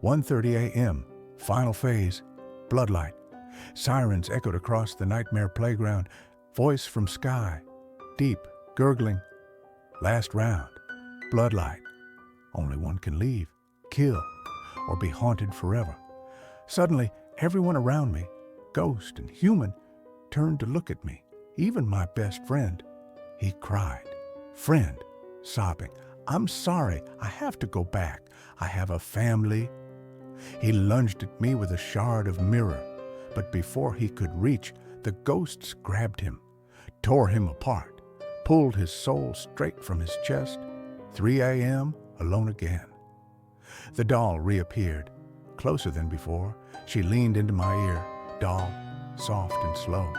1:30 a.m., final phase, bloodlight. Sirens echoed across the nightmare playground. Voice from sky, deep, gurgling. Last round, bloodlight. Only one can leave, kill, or be haunted forever. Suddenly, everyone around me, ghost and human, turned to look at me. Even my best friend. He cried. Friend, sobbing, "I'm sorry, I have to go back. I have a family." He lunged at me with a shard of mirror, but before he could reach, the ghosts grabbed him, tore him apart, pulled his soul straight from his chest. 3 a.m., alone again. The doll reappeared, closer than before. She leaned into my ear, doll, soft and slow.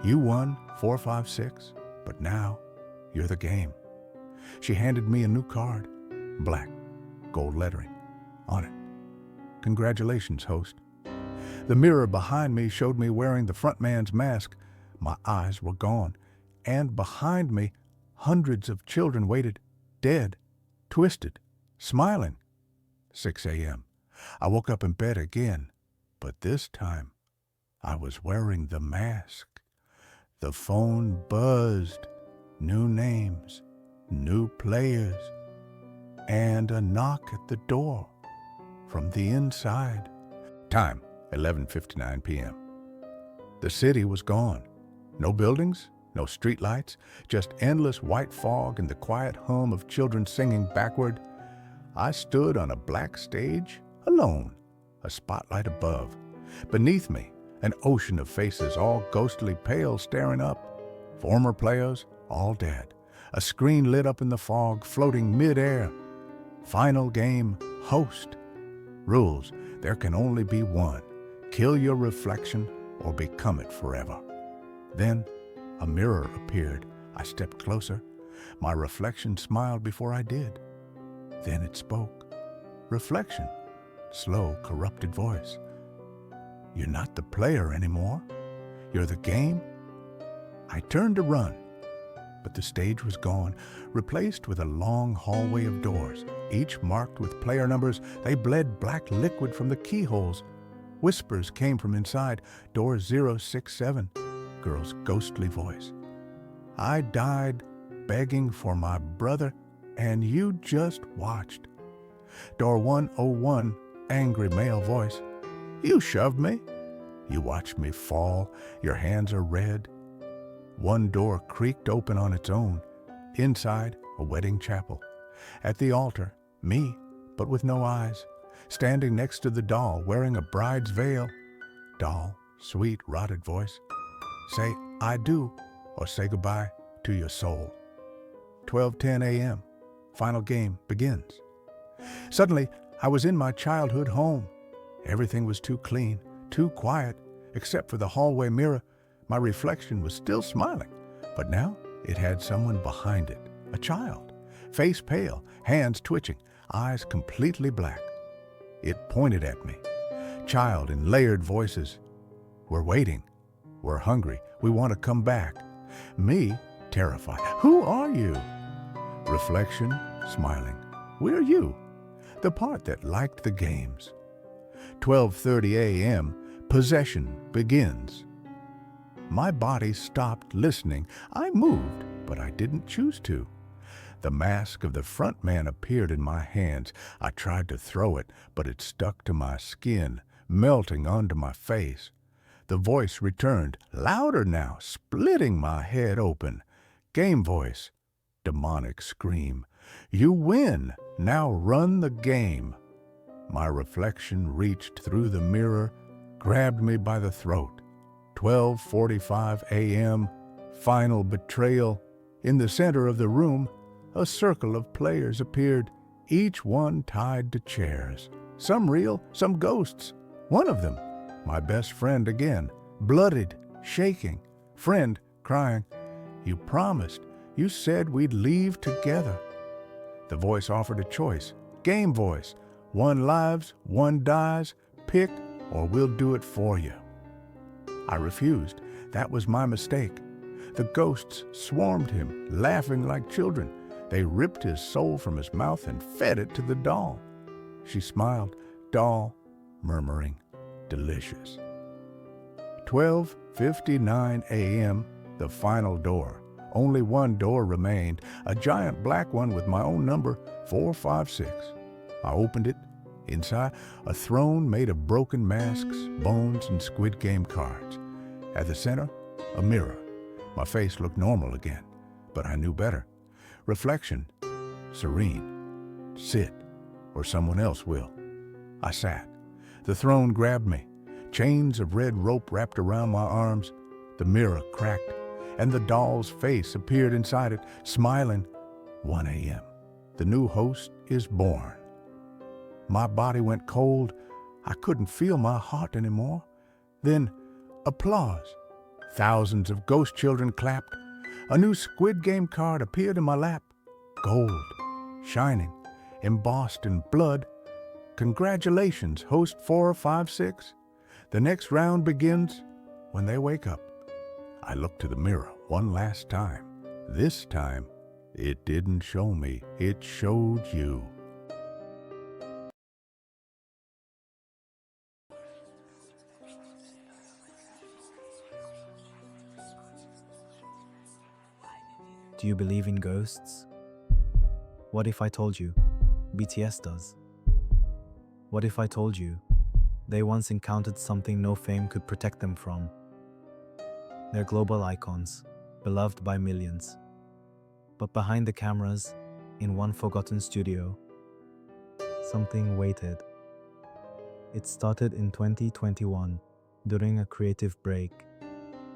"You won 4, 5, 6, but now you're the game." She handed me a new card, black, gold lettering on it. "Congratulations, host." The mirror behind me showed me wearing the front man's mask. My eyes were gone, and behind me, hundreds of children waited, dead, twisted, smiling. 6 a.m. I woke up in bed again, but this time I was wearing the mask. The phone buzzed. New names, new players, and a knock at the door from the inside. Time, 11:59 p.m. The city was gone. No buildings, no streetlights, just endless white fog and the quiet hum of children singing backward. I stood on a black stage, alone, a spotlight above. Beneath me, an ocean of faces, all ghostly pale, staring up. Former players, all dead. A screen lit up in the fog, floating mid-air. Final game, host. Rules, there can only be one. Kill your reflection or become it forever. Then a mirror appeared. I stepped closer. My reflection smiled before I did. Then it spoke. Reflection, slow, corrupted voice. "You're not the player anymore. You're the game." I turned to run. But the stage was gone, replaced with a long hallway of doors, each marked with player numbers. They bled black liquid from the keyholes. Whispers came from inside, door 067, girl's ghostly voice. I died begging for my brother, and you just watched. Door 101, angry male voice. You shoved me. You watched me fall. Your hands are red. One door creaked open on its own. Inside, a wedding chapel. At the altar, me, but with no eyes, standing next to the doll, wearing a bride's veil. Doll, sweet, rotted voice. Say, I do, or say goodbye to your soul. 12:10 a.m. Final game begins. Suddenly, I was in my childhood home. Everything was too clean, too quiet, except for the hallway mirror. My reflection was still smiling, but now it had someone behind it, a child, face pale, hands twitching, eyes completely black. It pointed at me. Child in layered voices. We're waiting. We're hungry. We want to come back. Me, terrified. Who are you? Reflection, smiling. We're you. The part that liked the games. 12:30 a.m., possession begins. My body stopped listening. I moved, but I didn't choose to. The mask of the front man appeared in my hands. I tried to throw it, but it stuck to my skin, melting onto my face. The voice returned, louder now, splitting my head open. Game voice, demonic scream. You win. Now run the game. My reflection reached through the mirror, grabbed me by the throat. 12:45 a.m., final betrayal. In the center of the room, a circle of players appeared, each one tied to chairs. Some real, some ghosts. One of them, my best friend again, bloodied, shaking. Friend, crying, you promised. You said we'd leave together. The voice offered a choice. Game voice. One lives, one dies. Pick, or we'll do it for you. I refused. That was my mistake. The ghosts swarmed him, laughing like children. They ripped his soul from his mouth and fed it to the doll. She smiled, doll, murmuring, delicious. 12:59 a.m., the final door. Only one door remained, a giant black one with my own number, 456. I opened it. Inside, a throne made of broken masks, bones, and Squid Game cards. At the center, a mirror. My face looked normal again, but I knew better. Reflection, serene. Sit, or someone else will. I sat. The throne grabbed me. Chains of red rope wrapped around my arms. The mirror cracked, and the doll's face appeared inside it, smiling. 1 a.m. The new host is born. My body went cold. I couldn't feel my heart anymore. Then, applause. Thousands of ghost children clapped. A new Squid Game card appeared in my lap. Gold, shining, embossed in blood. Congratulations, host 456. The next round begins when they wake up. I looked to the mirror one last time. This time, it didn't show me, it showed you. Do you believe in ghosts? What if I told you BTS does? What if I told you they once encountered something no fame could protect them from? They're global icons, beloved by millions. But behind the cameras, in one forgotten studio, something waited. It started in 2021, during a creative break.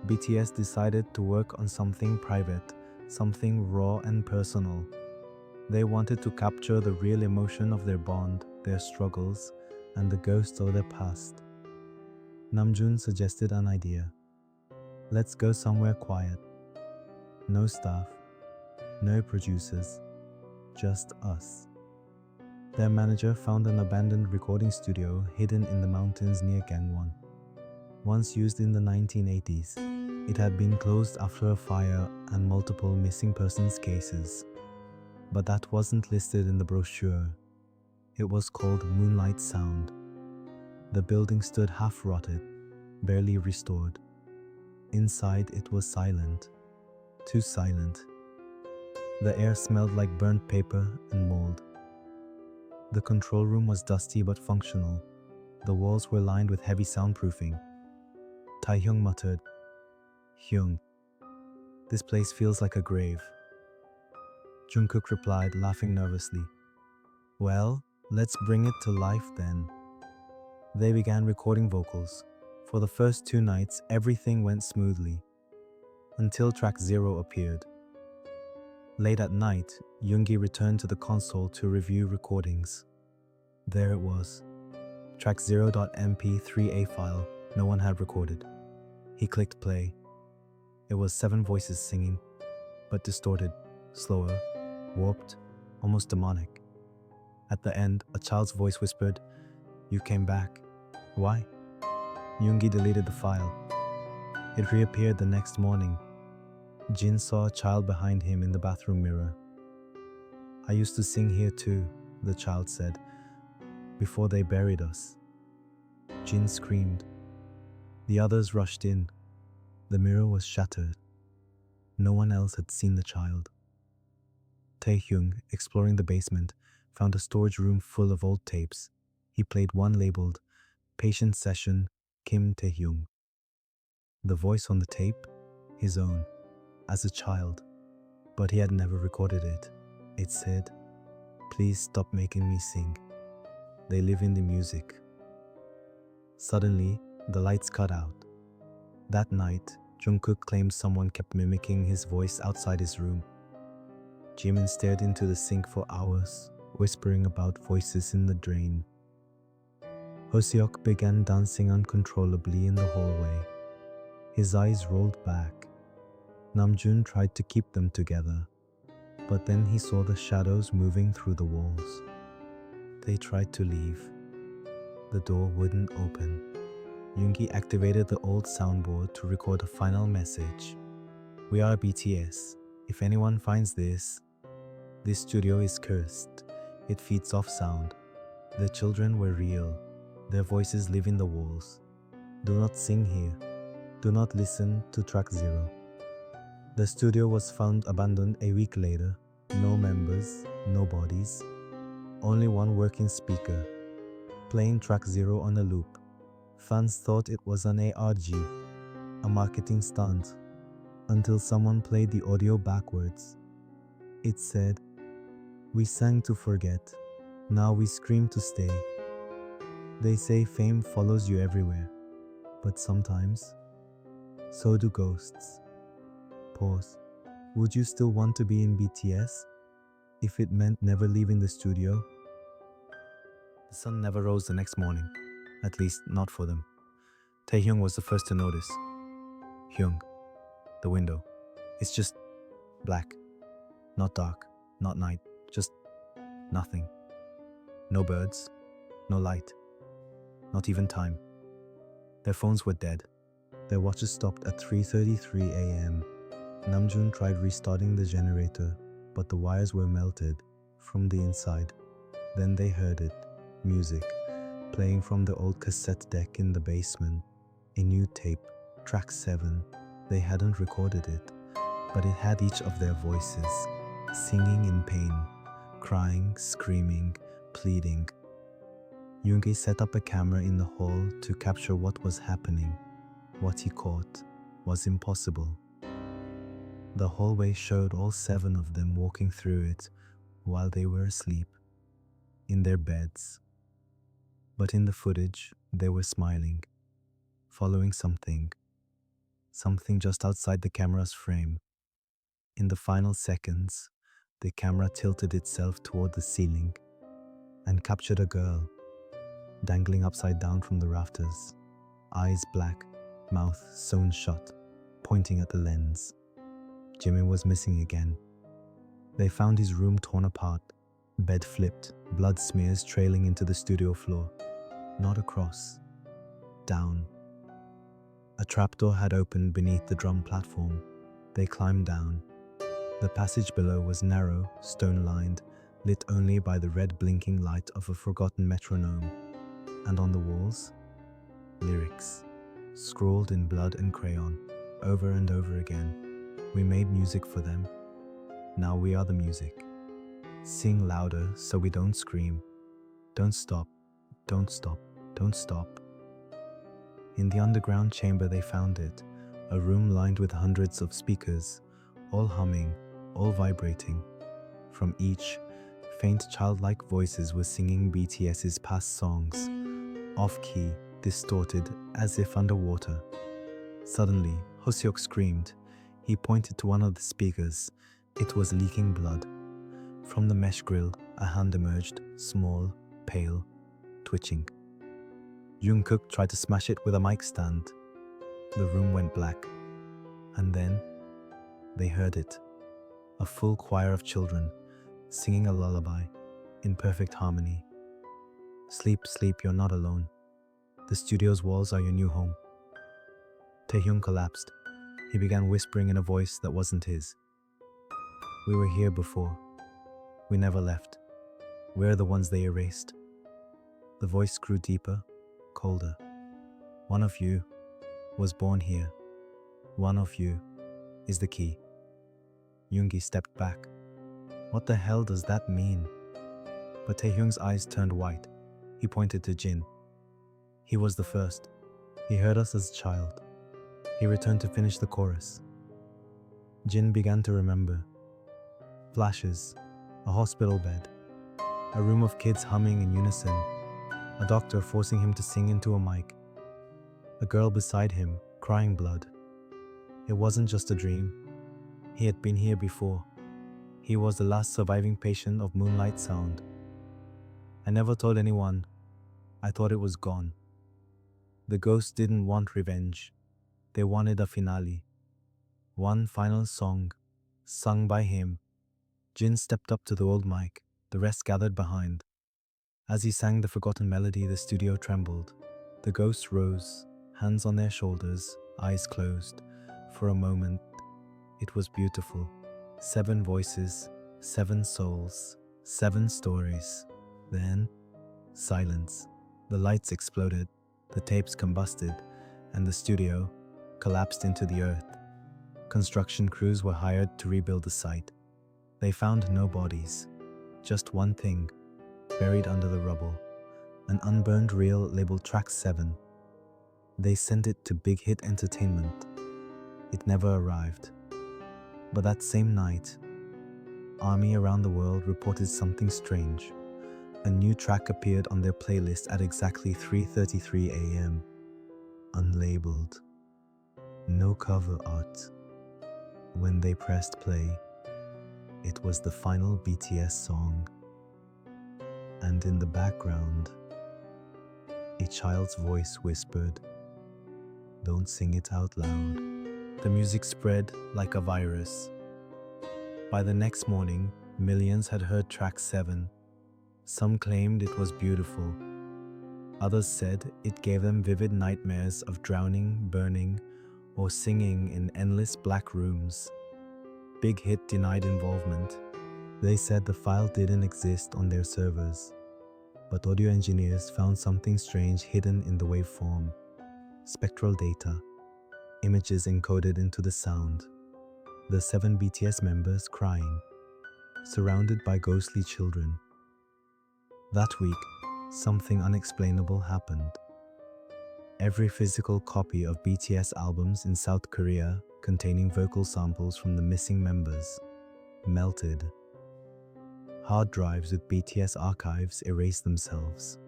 BTS decided to work on something private, something raw and personal. They wanted to capture the real emotion of their bond, their struggles, and the ghosts of their past. Namjoon suggested an idea. Let's go somewhere quiet. No staff, no producers, just us. Their manager found an abandoned recording studio hidden in the mountains near Gangwon, once used in the 1980s. It had been closed after a fire and multiple missing persons cases, but that wasn't listed in the brochure. It was called Moonlight Sound. The building stood half rotted, barely restored. Inside it was silent, too silent. The air smelled like burnt paper and mold. The control room was dusty but functional. The walls were lined with heavy soundproofing. Taehyung muttered, "Hyung, this place feels like a grave." Jungkook replied, laughing nervously, "Well, let's bring it to life then." They began recording vocals. For the first 2 nights, everything went smoothly, until track 0 appeared. Late at night, Yoongi returned to the console to review recordings. There it was, track 0.mp3a file no one had recorded. He clicked play. It was 7 voices singing, but distorted, slower, warped, almost demonic. At the end, a child's voice whispered, "You came back. Why?" Yoongi deleted the file. It reappeared the next morning. Jin saw a child behind him in the bathroom mirror. "I used to sing here too," the child said, "before they buried us." Jin screamed. The others rushed in. The mirror was shattered. No one else had seen the child. Taehyung, exploring the basement, found a storage room full of old tapes. He played one labeled Patient Session Kim Taehyung. The voice on the tape, his own, as a child, but he had never recorded it. It said, "Please stop making me sing. They live in the music." Suddenly, the lights cut out. That night, Jungkook claimed someone kept mimicking his voice outside his room. Jimin stared into the sink for hours, whispering about voices in the drain. Hoseok began dancing uncontrollably in the hallway. His eyes rolled back. Namjoon tried to keep them together, but then he saw the shadows moving through the walls. They tried to leave. The door wouldn't open. Yoongi activated the old soundboard to record a final message. "We are BTS. If anyone finds this studio is cursed. It feeds off sound. The children were real. Their voices live in the walls. Do not sing here. Do not listen to track 0. The studio was found abandoned a week later. No members, no bodies. Only one working speaker, playing track 0 on a loop. Fans thought it was an ARG, a marketing stunt, until someone played the audio backwards. It said, "We sang to forget. Now we scream to stay. They say fame follows you everywhere, but sometimes, so do ghosts." Pause. Would you still want to be in BTS if it meant never leaving the studio? The sun never rose the next morning, at least not for them. Taehyung was the first to notice. "Hyung, the window. It's just black. Not dark, not night, just nothing. No birds, no light, not even time." Their phones were dead. Their watches stopped at 3:33 a.m. Namjoon tried restarting the generator, but the wires were melted from the inside. Then they heard it, music, playing from the old cassette deck in the basement. A new tape, track 7. They hadn't recorded it, but it had each of their voices, singing in pain, crying, screaming, pleading. Yoongi set up a camera in the hall to capture what was happening. What he caught was impossible. The hallway showed all 7 of them walking through it while they were asleep, in their beds. But in the footage, they were smiling, following something just outside the camera's frame. In the final seconds, the camera tilted itself toward the ceiling and captured a girl, dangling upside down from the rafters, eyes black, mouth sewn shut, pointing at the lens. Jimin was missing again. They found his room torn apart, bed flipped, blood smears trailing into the studio floor. Not across, down. A trapdoor had opened beneath the drum platform. They climbed down. The passage below was narrow, stone-lined, lit only by the red blinking light of a forgotten metronome. And on the walls, lyrics, scrawled in blood and crayon, over and over again. We made music for them. Now we are the music. Sing louder so we don't scream. Don't stop, don't stop, don't stop. In the underground chamber they found it, a room lined with hundreds of speakers, all humming, all vibrating. From each, faint childlike voices were singing BTS's past songs, off-key, distorted, as if underwater. Suddenly, Hoseok screamed. He pointed to one of the speakers. It was leaking blood. From the mesh grill, a hand emerged, small, pale, twitching. Jungkook tried to smash it with a mic stand. The room went black. And then, they heard it. A full choir of children, singing a lullaby, in perfect harmony. Sleep, sleep, you're not alone. The studio's walls are your new home. Taehyung collapsed. He began whispering in a voice that wasn't his. We were here before. We never left. We're the ones they erased. The voice grew deeper, colder. One of you was born here. One of you is the key. Yoongi stepped back. What the hell does that mean? But Taehyung's eyes turned white. He pointed to Jin. He was the first. He heard us as a child. He returned to finish the chorus. Jin began to remember. Flashes, a hospital bed, a room of kids humming in unison, a doctor forcing him to sing into a mic, a girl beside him crying blood. It wasn't just a dream. He had been here before. He was the last surviving patient of Moonlight Sound. I never told anyone. I thought it was gone. The ghosts didn't want revenge. They wanted a finale. One final song, sung by him. Jin stepped up to the old mic. The rest gathered behind. As he sang the forgotten melody, the studio trembled. The ghosts rose, hands on their shoulders, eyes closed. For a moment, it was beautiful. 7 voices, 7 souls, 7 stories. Then, silence. The lights exploded, the tapes combusted, and the studio collapsed into the earth. Construction crews were hired to rebuild the site. They found no bodies, just one thing, buried under the rubble, an unburned reel labeled Track 7. They sent it to Big Hit Entertainment. It never arrived. But that same night, Army around the world reported something strange. A new track appeared on their playlist at exactly 3:33 a.m. Unlabeled. No cover art. When they pressed play, it was the final BTS song. And in the background, a child's voice whispered, "Don't sing it out loud." The music spread like a virus. By the next morning, millions had heard Track 7. Some claimed it was beautiful. Others said it gave them vivid nightmares of drowning, burning, or singing in endless black rooms. Big Hit denied involvement. They said the file didn't exist on their servers. But audio engineers found something strange hidden in the waveform. Spectral data. Images encoded into the sound. The 7 BTS members crying, surrounded by ghostly children. That week, something unexplainable happened. Every physical copy of BTS albums in South Korea containing vocal samples from the missing members melted. Hard drives with BTS archives erased themselves.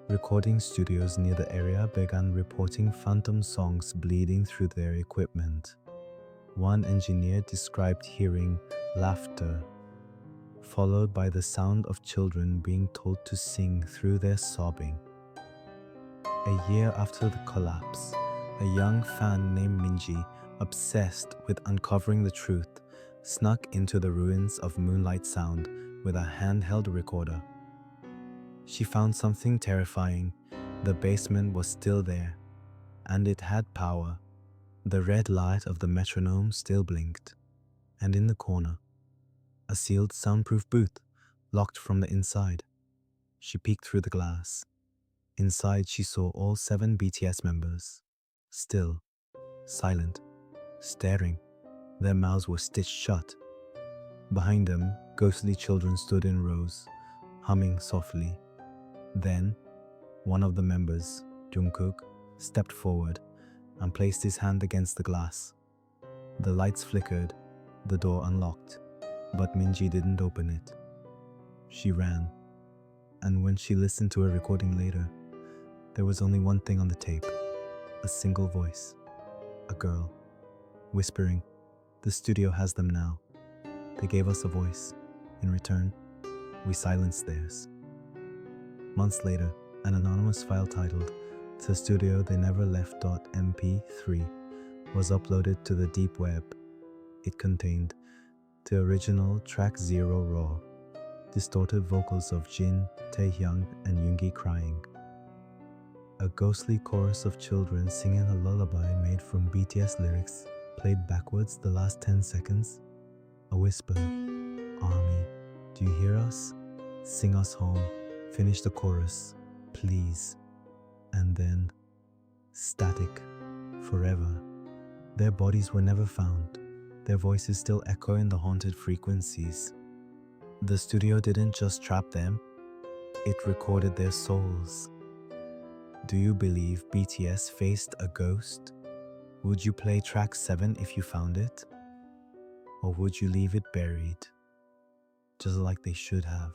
Recording studios near the area began reporting phantom songs bleeding through their equipment. One engineer described hearing laughter, followed by the sound of children being told to sing through their sobbing. A year after the collapse, a young fan named Minji, obsessed with uncovering the truth, snuck into the ruins of Moonlight Sound with a handheld recorder. She found something terrifying. The basement was still there. And it had power. The red light of the metronome still blinked, and in the corner, a sealed soundproof booth, locked from the inside. She peeked through the glass. Inside, she saw all 7 BTS members, still, silent, staring. Their mouths were stitched shut. Behind them, ghostly children stood in rows, humming softly. Then, one of the members, Jungkook, stepped forward and placed his hand against the glass. The lights flickered, the door unlocked, but Minji didn't open it. She ran, and when she listened to a recording later, there was only one thing on the tape, a single voice, a girl, whispering, "The studio has them now. They gave us a voice. In return, we silenced theirs." Months later, an anonymous file titled "The Studio They Never Left.mp3" was uploaded to the deep web. It contained the original track 0 raw, distorted vocals of Jin, Taehyung, and Yoongi crying. A ghostly chorus of children singing a lullaby made from BTS lyrics played backwards the last 10 seconds. A whisper, "Army, do you hear us? Sing us home. Finish the chorus, please." And then, static, forever. Their bodies were never found. Their voices still echo in the haunted frequencies. The studio didn't just trap them, it recorded their souls. Do you believe BTS faced a ghost? Would you play track 7 if you found it? Or would you leave it buried, just like they should have?